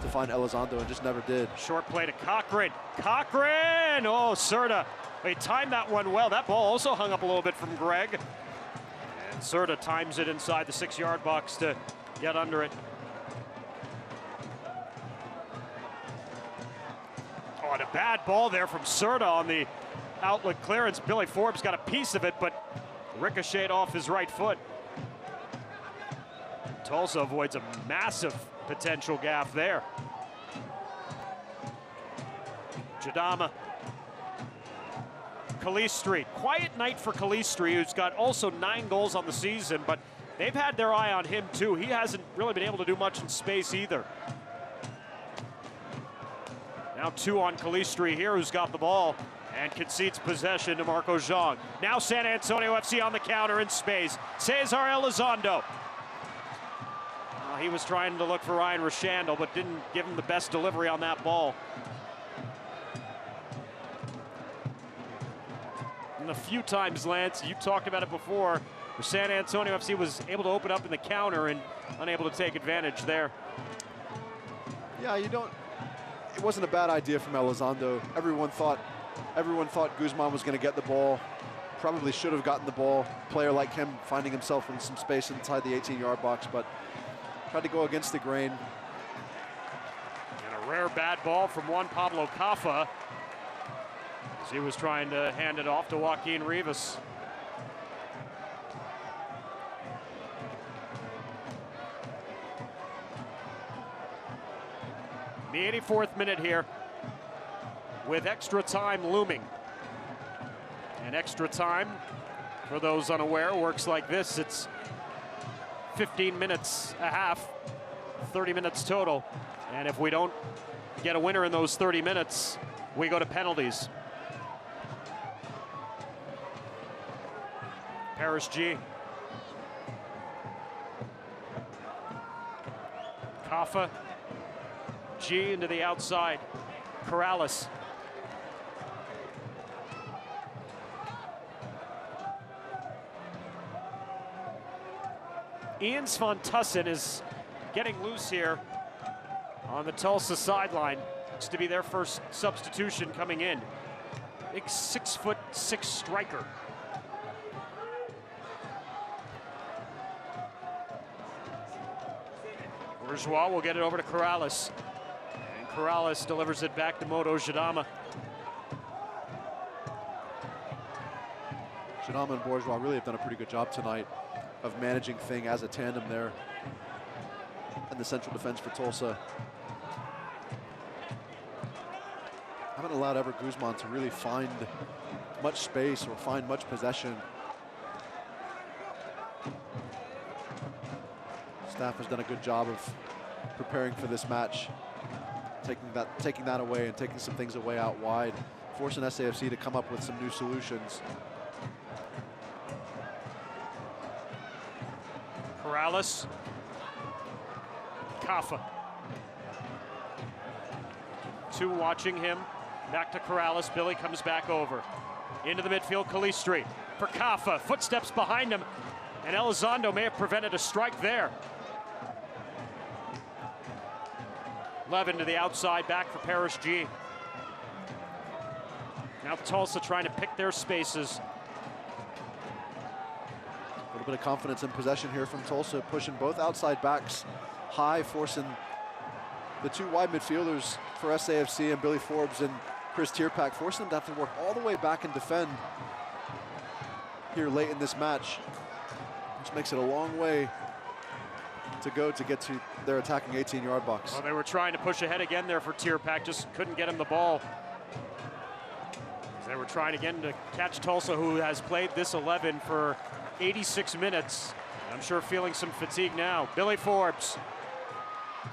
to find Elizondo, and just never did. Short play to Cochran. Cochran! Oh, Serta. He timed that one well. That ball also hung up a little bit from Greg. And Serta times it inside the 6-yard box to get under it. and a bad ball there from Serta on the outlet clearance. Billy Forbes got a piece of it, but ricocheted off his right foot. Tulsa avoids a massive potential gaffe there. Jadama. Calistri. Quiet night for Calistri, who's got also 9 goals on the season, but they've had their eye on him too. He hasn't really been able to do much in space either. Now 2 on Calistri here, who's got the ball and concedes possession to Marco Jean. Now San Antonio FC on the counter in space. Cesar Elizondo. He was trying to look for Ryan Rashandel, but didn't give him the best delivery on that ball. And a few times, Lance, you talked about it before, where San Antonio FC was able to open up in the counter and unable to take advantage there. Yeah, it wasn't a bad idea from Elizondo. Everyone thought Guzman was going to get the ball. Probably should have gotten the ball. Player like him finding himself in some space inside the 18-yard box, but tried to go against the grain. And a rare bad ball from Juan Pablo Caffa as he was trying to hand it off to Joaquin Rivas. The 84th minute here with extra time looming. And extra time, for those unaware, works like this. It's 15 minutes a half, 30 minutes total. And if we don't get a winner in those 30 minutes, we go to penalties. Paris G. Caffa. G into the outside. Corrales. Ian Svantusson is getting loose here on the Tulsa sideline. Looks to be their first substitution coming in. Big 6'6" striker. Bourgeois will get it over to Corrales. And Corrales delivers it back to Moto Jadama. Jadama and Bourgeois really have done a pretty good job tonight of managing thing as a tandem there in the central defense for Tulsa. Haven't allowed Ever Guzman to really find much space or find much possession. Staff has done a good job of preparing for this match, taking that away and taking some things away out wide, forcing SAFC to come up with some new solutions. Corrales. Caffa. 2 watching him. Back to Corrales. Billy comes back over. Into the midfield, Calistri for Caffa. Footsteps behind him. And Elizondo may have prevented a strike there. Levin to the outside, back for Paris G. Now Tulsa trying to pick their spaces. A little bit of confidence in possession here from Tulsa, pushing both outside backs high, forcing the 2 wide midfielders for SAFC and Billy Forbes and Chris Tierpak, forcing them to have to work all the way back and defend here late in this match, which makes it a long way to go to get to their attacking 18-yard box. Well, they were trying to push ahead again there for Tierpak, just couldn't get him the ball. They were trying again to catch Tulsa, who has played this 11 for 86 minutes. I'm sure feeling some fatigue now. Billy Forbes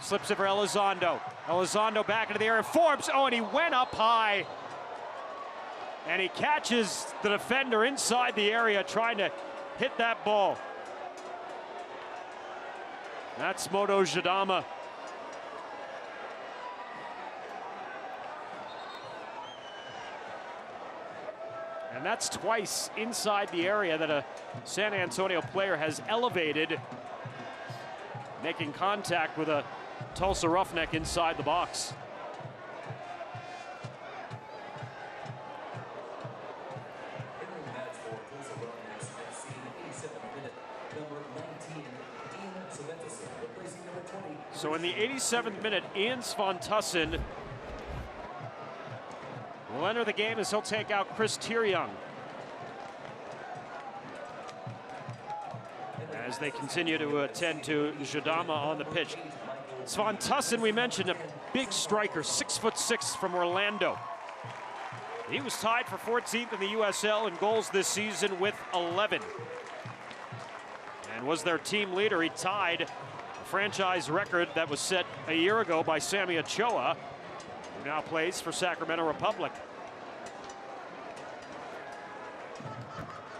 slips it for Elizondo. Elizondo back into the area. Forbes, and he went up high. And he catches the defender inside the area trying to hit that ball. That's Moto Jadama. And that's twice inside the area that a San Antonio player has elevated, making contact with a Tulsa Roughneck inside the box. So in the 87th minute, Ian Svantusson will enter the game as he'll take out Chris Tieryoung. As they continue to attend to Jadama on the pitch. Svan Tussin, we mentioned, a big striker, 6'6" from Orlando. He was tied for 14th in the USL in goals this season with 11. And was their team leader. He tied a franchise record that was set a year ago by Sammy Ochoa, who now plays for Sacramento Republic.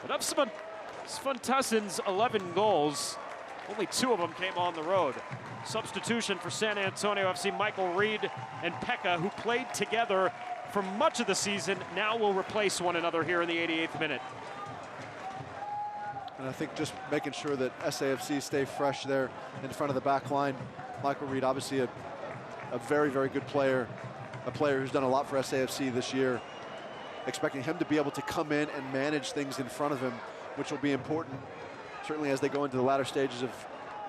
But of Svan Tussin's 11 goals, only 2 of them came on the road. Substitution for San Antonio FC, Michael Reed and Pekka, who played together for much of the season, now will replace one another here in the 88th minute. And I think just making sure that SAFC stay fresh there in front of the back line. Michael Reed, obviously a very, very good player, a player who's done a lot for SAFC this year. Expecting him to be able to come in and manage things in front of him, which will be important, certainly as they go into the latter stages of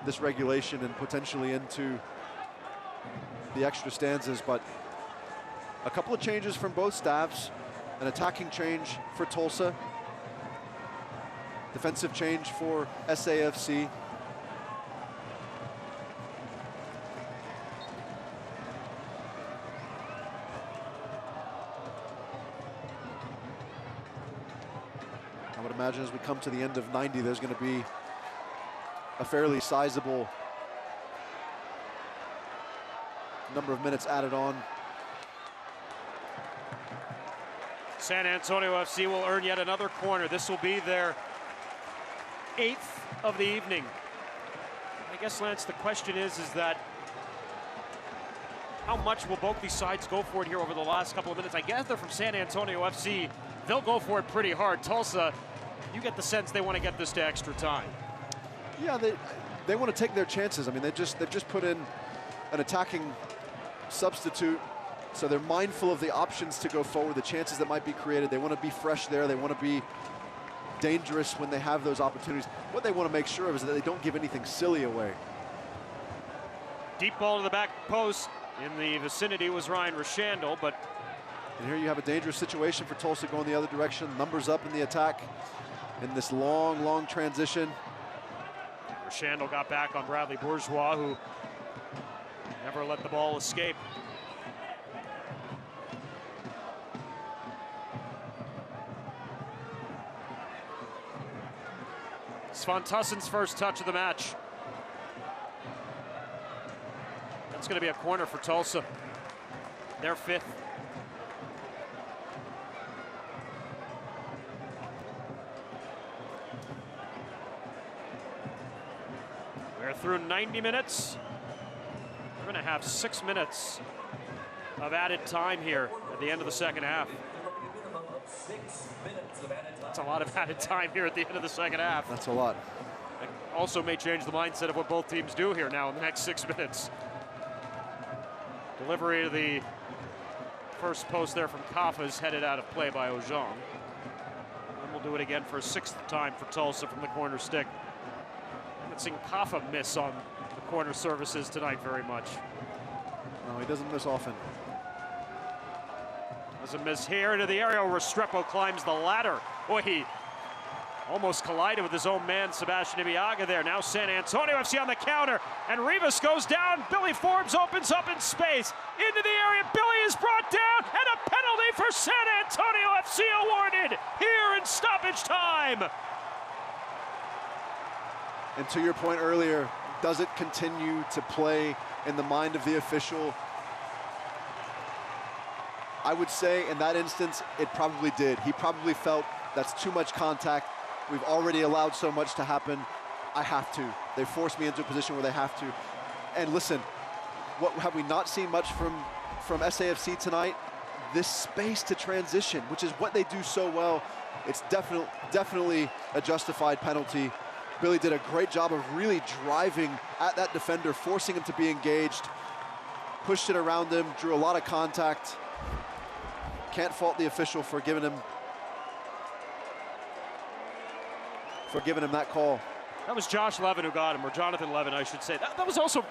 this regulation and potentially into the extra stanzas. But a couple of changes from both staffs, an attacking change for Tulsa, defensive change for SAFC. I would imagine as we come to the end of 90, there's going to be a fairly sizable number of minutes added on. San Antonio FC will earn yet another corner. This will be their 8th of the evening. I guess, Lance, the question is that how much will both these sides go for it here over the last couple of minutes? I gather from San Antonio FC, they'll go for it pretty hard. Tulsa, you get the sense they want to get this to extra time. Yeah, they want to take their chances. I mean, they've just put in an attacking substitute, so they're mindful of the options to go forward, the chances that might be created. They want to be fresh there. They want to be dangerous when they have those opportunities. What they want to make sure of is that they don't give anything silly away. Deep ball to the back post. In the vicinity was Ryan Rashandel, but... And here you have a dangerous situation for Tulsa going the other direction. Numbers up in the attack in this long, long transition. Rashandel got back on Bradley Bourgeois, who never let the ball escape. Svan Tussin's first touch of the match. That's going to be a corner for Tulsa. Their 5th. We're through 90 minutes. We're going to have 6 minutes of added time here at the end of the second half. That's a lot of added time here at the end of the second half. That's a lot. It also may change the mindset of what both teams do here now in the next 6 minutes. Delivery to the first post there from Kaffa is headed out of play by Ojong. And we'll do it again for a 6th time for Tulsa from the corner stick. I haven't seen Kaffa miss on the corner services tonight very much. No, he doesn't miss often. Doesn't miss here into the area. Restrepo climbs the ladder. Boy, he almost collided with his own man, Sebastian Ibiaga there. Now San Antonio FC on the counter, and Rivas goes down. Billy Forbes opens up in space. Into the area, Billy is brought down, and a penalty for San Antonio FC awarded here in stoppage time. And to your point earlier, does it continue to play in the mind of the official? I would say in that instance, it probably did. He probably felt that's too much contact. We've already allowed so much to happen. I have to. They forced me into a position where they have to. And listen, what have we not seen much from SAFC tonight? This space to transition, which is what they do so well. It's definitely a justified penalty. Billy did a great job of really driving at that defender, forcing him to be engaged, pushed it around him, drew a lot of contact. Can't fault the official for giving him that call. That was Josh Levin who got him, or Jonathan Levin, I should say. That was also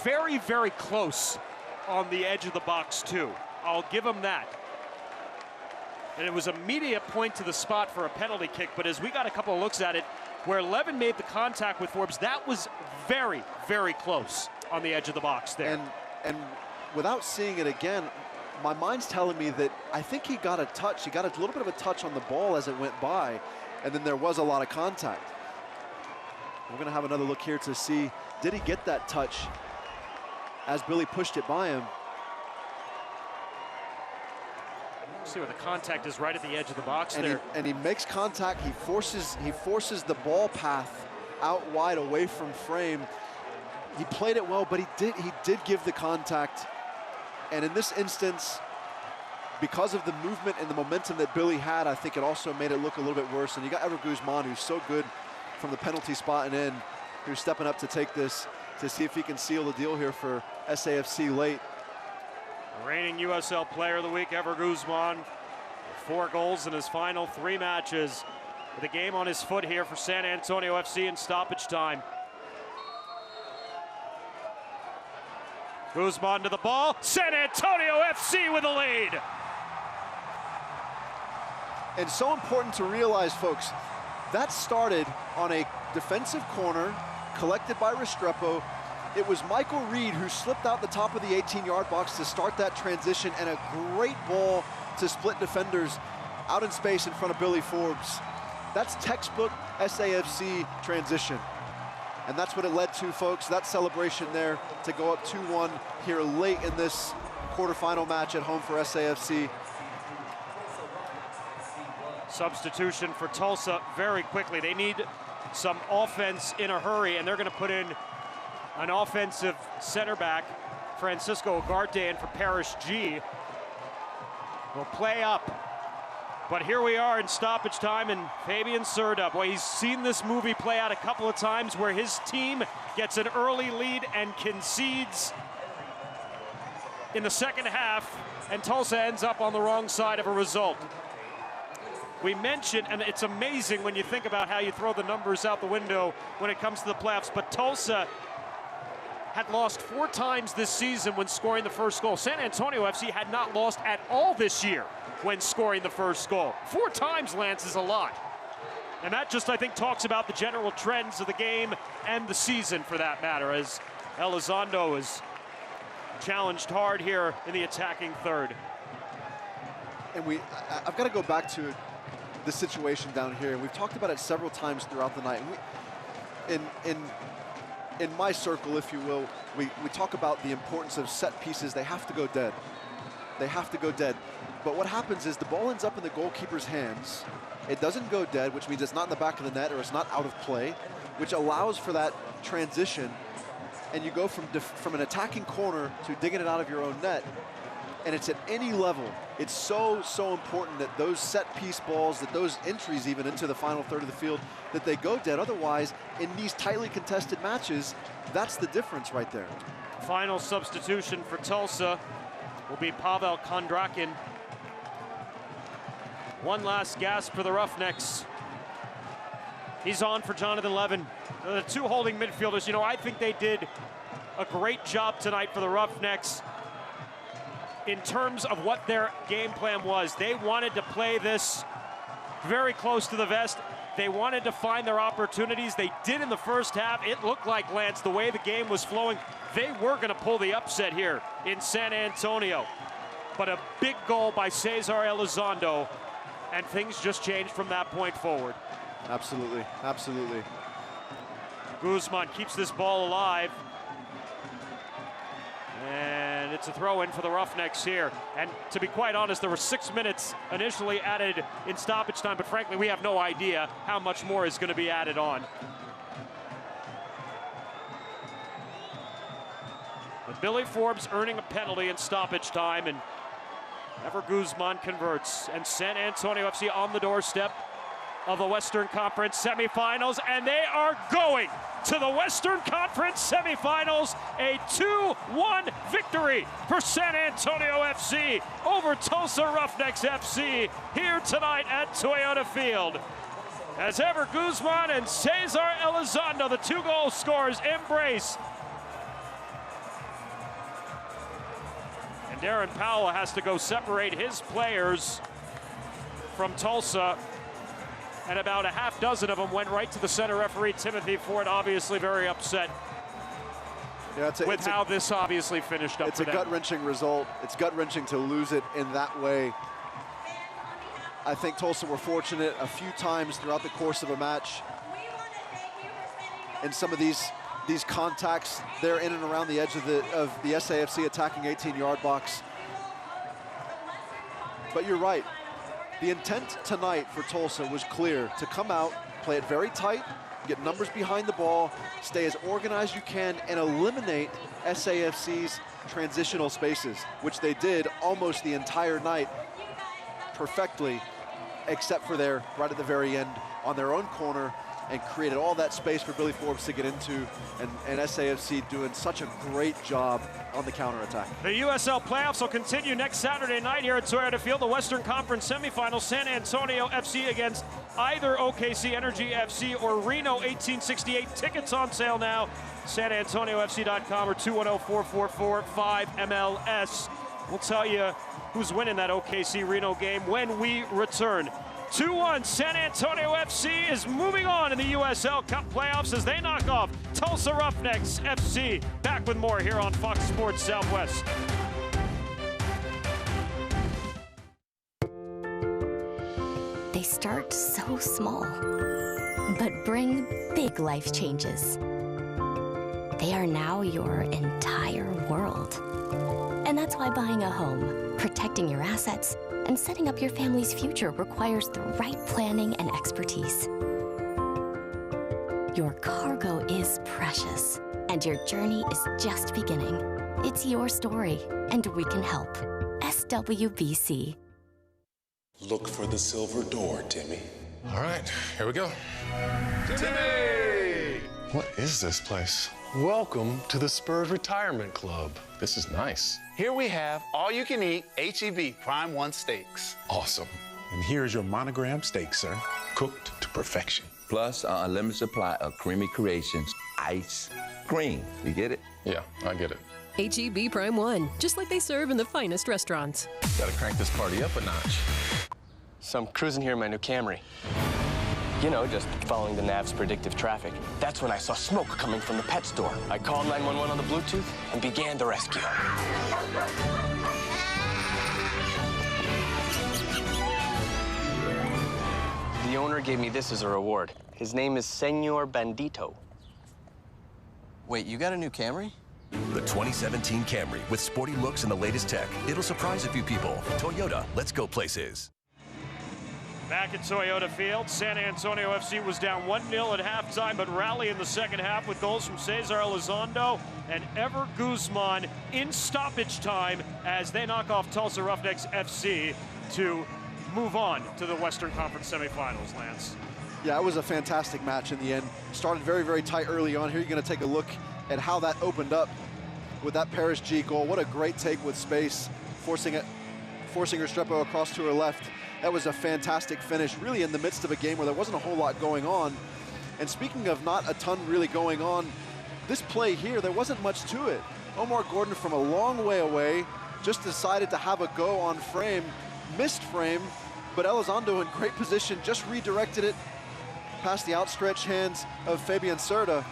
very, very close on the edge of the box, too. I'll give him that. And it was immediate point to the spot for a penalty kick, but as we got a couple of looks at it, where Levin made the contact with Forbes, that was very, very close on the edge of the box there. And without seeing it again, my mind's telling me that I think he got a touch. He got a little bit of a touch on the ball as it went by, and then there was a lot of contact. We're going to have another look here to see, did he get that touch as Billy pushed it by him? See where the contact is right at the edge of the box and there. He makes contact. He forces the ball path out wide away from frame. He played it well, but he did give the contact. And in this instance, because of the movement and the momentum that Billy had, I think it also made it look a little bit worse. And you got Ever Guzman, who's so good from the penalty spot and in, who's stepping up to take this, to see if he can seal the deal here for SAFC late. Reigning USL Player of the Week, Ever Guzman, 4 goals in his final 3 matches. With the game on his foot here for San Antonio FC in stoppage time. Guzman to the ball, San Antonio FC with a lead. And so important to realize, folks, that started on a defensive corner collected by Restrepo. It was Michael Reed who slipped out the top of the 18-yard box to start that transition, and a great ball to split defenders out in space in front of Billy Forbes. That's textbook SAFC transition. And that's what it led to, folks. That celebration there to go up 2-1 here late in this quarterfinal match at home for SAFC. Substitution for Tulsa very quickly. They need some offense in a hurry, and they're going to put in an offensive center back, Francisco Ugarte, in for Parrish G. Will play up. But here we are in stoppage time, and Fabian Serda, boy, he's seen this movie play out a couple of times where his team gets an early lead and concedes in the second half, and Tulsa ends up on the wrong side of a result. We mentioned, and it's amazing when you think about how you throw the numbers out the window when it comes to the playoffs, but Tulsa had lost 4 times this season when scoring the first goal. San Antonio FC had not lost at all this year when scoring the first goal. 4 times, Lance, is a lot. And that just, I think, talks about the general trends of the game and the season, for that matter, as Elizondo is challenged hard here in the attacking third. And I've got to go back to the situation down here. We've talked about it several times throughout the night. In my circle, if you will, we talk about the importance of set pieces. They have to go dead. They have to go dead. But what happens is the ball ends up in the goalkeeper's hands. It doesn't go dead, which means it's not in the back of the net or it's not out of play, which allows for that transition. And you go from an attacking corner to digging it out of your own net. And it's at any level. It's so important that those set piece balls, that those entries even into the final third of the field, that they go dead. Otherwise, in these tightly contested matches, that's the difference right there. Final substitution for Tulsa will be Pavel Kondrakin. One last gasp for the Roughnecks. He's on for Jonathan Levin. The 2 holding midfielders, you know, I think they did a great job tonight for the Roughnecks in terms of what their game plan was. They wanted to play this very close to the vest. They wanted to find their opportunities. They did in the first half. It looked like, Lance, the way the game was flowing, they were going to pull the upset here in San Antonio. But a big goal by Cesar Elizondo, and things just changed from that point forward. Absolutely, absolutely. Guzman keeps this ball alive. And it's a throw-in for the Roughnecks here. And to be quite honest, there were 6 minutes initially added in stoppage time, but frankly, we have no idea how much more is going to be added on. With Billy Forbes earning a penalty in stoppage time, and Ever Guzman converts, and San Antonio FC on the doorstep of the Western Conference semifinals, and they are going to the Western Conference semifinals. A 2-1 victory for San Antonio FC over Tulsa Roughnecks FC here tonight at Toyota Field. As Ever Guzman and Cesar Elizondo, the 2 goal scorers, embrace. And Darren Powell has to go separate his players from Tulsa, and about a half dozen of them went right to the center referee, Timothy Ford, obviously very upset with how this obviously finished up. It's a gut-wrenching result. It's gut-wrenching to lose it in that way. I think Tulsa were fortunate a few times throughout the course of a match. In some of these contacts, they're in and around the edge of the SAFC attacking 18-yard box. But you're right. The intent tonight for Tulsa was clear: to come out, play it very tight, get numbers behind the ball, stay as organized as you can, and eliminate SAFC's transitional spaces, which they did almost the entire night perfectly, except for there, right at the very end, on their own corner, and created all that space for Billy Forbes to get into, and SAFC doing such a great job on the counterattack. The USL playoffs will continue next Saturday night here at Toyota Field. The Western Conference semifinals, San Antonio FC against either OKC Energy FC or Reno 1868. Tickets on sale now, sanantoniofc.com or 210-444-5MLS. We'll tell you who's winning that OKC Reno game when we return. 2-1, San Antonio FC is moving on in the USL Cup playoffs as they knock off Tulsa Roughnecks FC. Back with more here on Fox Sports Southwest. They start so small, but bring big life changes. They are now your entire world. And that's why buying a home, protecting your assets, and setting up your family's future requires the right planning and expertise. Your cargo is precious, and your journey is just beginning. It's your story, and we can help. SWBC. Look for the silver door, Timmy. All right, here we go. Timmy! What is this place? Welcome to the Spurs Retirement Club. This is nice. Here we have all-you-can-eat H-E-B Prime 1 steaks. Awesome. And here's your monogram steak, sir. Cooked to perfection. Plus our unlimited supply of Creamy Creations ice cream. You get it? Yeah, I get it. H-E-B Prime 1, just like they serve in the finest restaurants. Gotta crank this party up a notch. So I'm cruising here in my new Camry. You know, just following the nav's predictive traffic. That's when I saw smoke coming from the pet store. I called 911 on the Bluetooth and began the rescue. The owner gave me this as a reward. His name is Senor Bandito. Wait, you got a new Camry? The 2017 Camry with sporty looks and the latest tech. It'll surprise a few people. Toyota, let's go places. Back at Toyota Field, San Antonio FC was down 1-0 at halftime, but rally in the second half with goals from Cesar Elizondo and Ever Guzman in stoppage time as they knock off Tulsa Roughnecks FC to move on to the Western Conference semifinals, Lance. Yeah, it was a fantastic match in the end. Started very, very tight early on. Here you're going to take a look at how that opened up with that Paris G goal. What a great take with space, forcing Restrepo across to her left. That was a fantastic finish, really in the midst of a game where there wasn't a whole lot going on. And speaking of not a ton really going on, this play here, there wasn't much to it. Omar Gordon from a long way away just decided to have a go on frame, missed frame, but Elizondo in great position just redirected it past the outstretched hands of Fabian Cerda.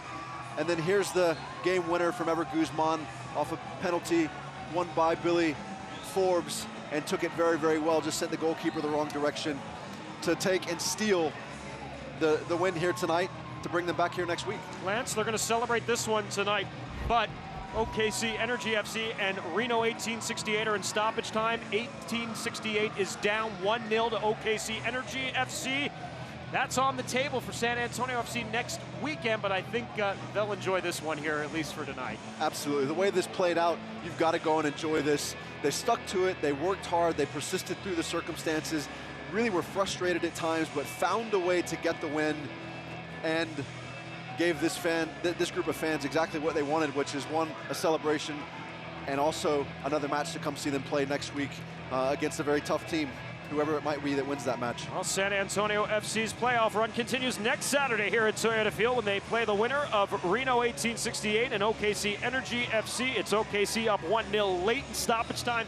And then here's the game winner from Ever Guzman off a penalty won by Billy Forbes, and took it very, very well. Just sent the goalkeeper the wrong direction to take and steal the win here tonight to bring them back here next week. Lance, they're going to celebrate this one tonight, but OKC Energy FC and Reno 1868 are in stoppage time. 1868 is down 1-0 to OKC Energy FC. That's on the table for San Antonio FC next weekend, but I think they'll enjoy this one here, at least for tonight. Absolutely. The way this played out, you've got to go and enjoy this. They stuck to it. They worked hard. They persisted through the circumstances. Really were frustrated at times, but found a way to get the win and gave this group of fans exactly what they wanted, which is, one, a celebration, and also another match to come see them play next week against a very tough team, whoever it might be that wins that match. Well, San Antonio FC's playoff run continues next Saturday here at Toyota Field when they play the winner of Reno 1868 and OKC Energy FC. It's OKC up 1-0 late in stoppage time.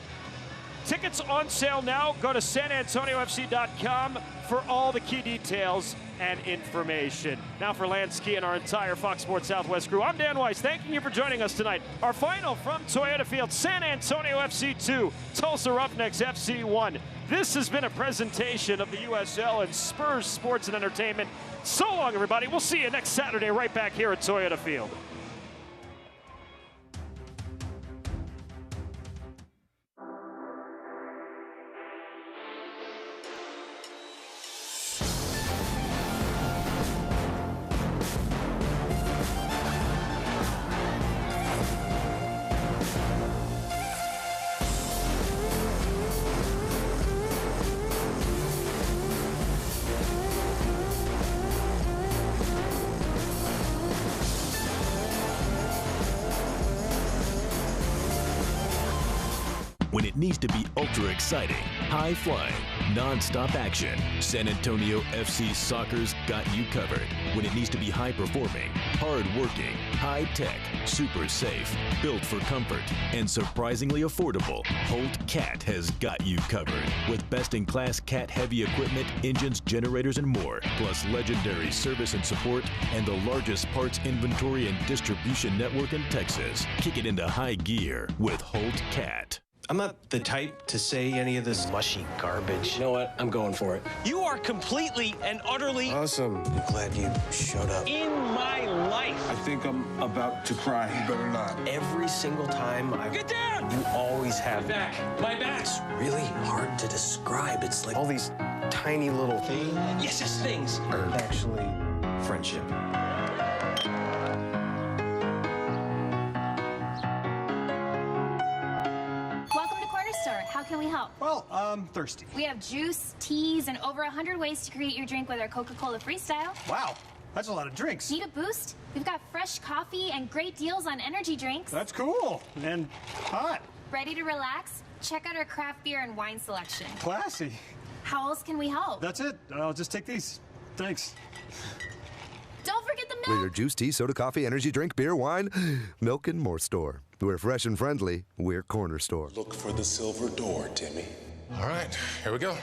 Tickets on sale now. Go to sanantoniofc.com for all the key details and information. Now for Lansky and our entire Fox Sports Southwest crew, I'm Dan Weiss, thanking you for joining us tonight. Our final from Toyota Field, San Antonio FC 2, Tulsa Roughnecks FC 1. This has been a presentation of the USL and Spurs Sports and Entertainment. So long, everybody. We'll see you next Saturday right back here at Toyota Field. When it needs to be ultra exciting, high flying, non-stop action, San Antonio FC Soccer's got you covered. When it needs to be high performing, hard working, high tech, super safe, built for comfort, and surprisingly affordable, Holt Cat has got you covered. With best-in-class cat heavy equipment, engines, generators, and more, plus legendary service and support, and the largest parts inventory and distribution network in Texas. Kick it into high gear with Holt Cat. I'm not the type to say any of this mushy garbage. You know what? I'm going for it. You are completely and utterly awesome. I'm glad you showed up. In my life. I think I'm about to cry. You better not. Every single time I get down, you always have My back. It's really hard to describe. It's like all these tiny little things. Yes, things are actually friendship. How can we help? Well, I'm thirsty. We have juice, teas, and over 100 ways to create your drink with our Coca-Cola Freestyle. Wow, that's a lot of drinks. Need a boost? We've got fresh coffee and great deals on energy drinks. That's cool. And hot. Ready to relax? Check out our craft beer and wine selection. Classy. How else can we help? That's it. I'll just take these. Thanks. Don't forget the milk. We're your juice, tea, soda, coffee, energy drink, beer, wine, milk, and more store. We're fresh and friendly. We're Corner Store. Look for the silver door, Timmy. All right, here we go.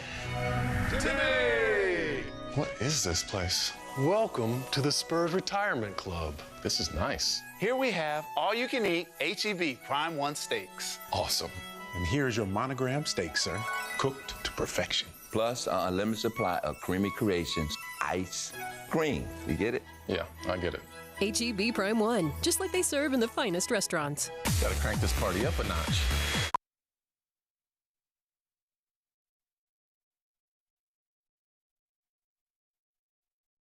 Timmy! What is this place? Welcome to the Spurs Retirement Club. This is nice. Here we have all-you-can-eat H-E-B Prime 1 steaks. Awesome. And here's your monogram steak, sir. Cooked to perfection. Plus our unlimited supply of creamy creations, ice cream. You get it? Yeah, I get it. H-E-B Prime 1, just like they serve in the finest restaurants. Gotta crank this party up a notch.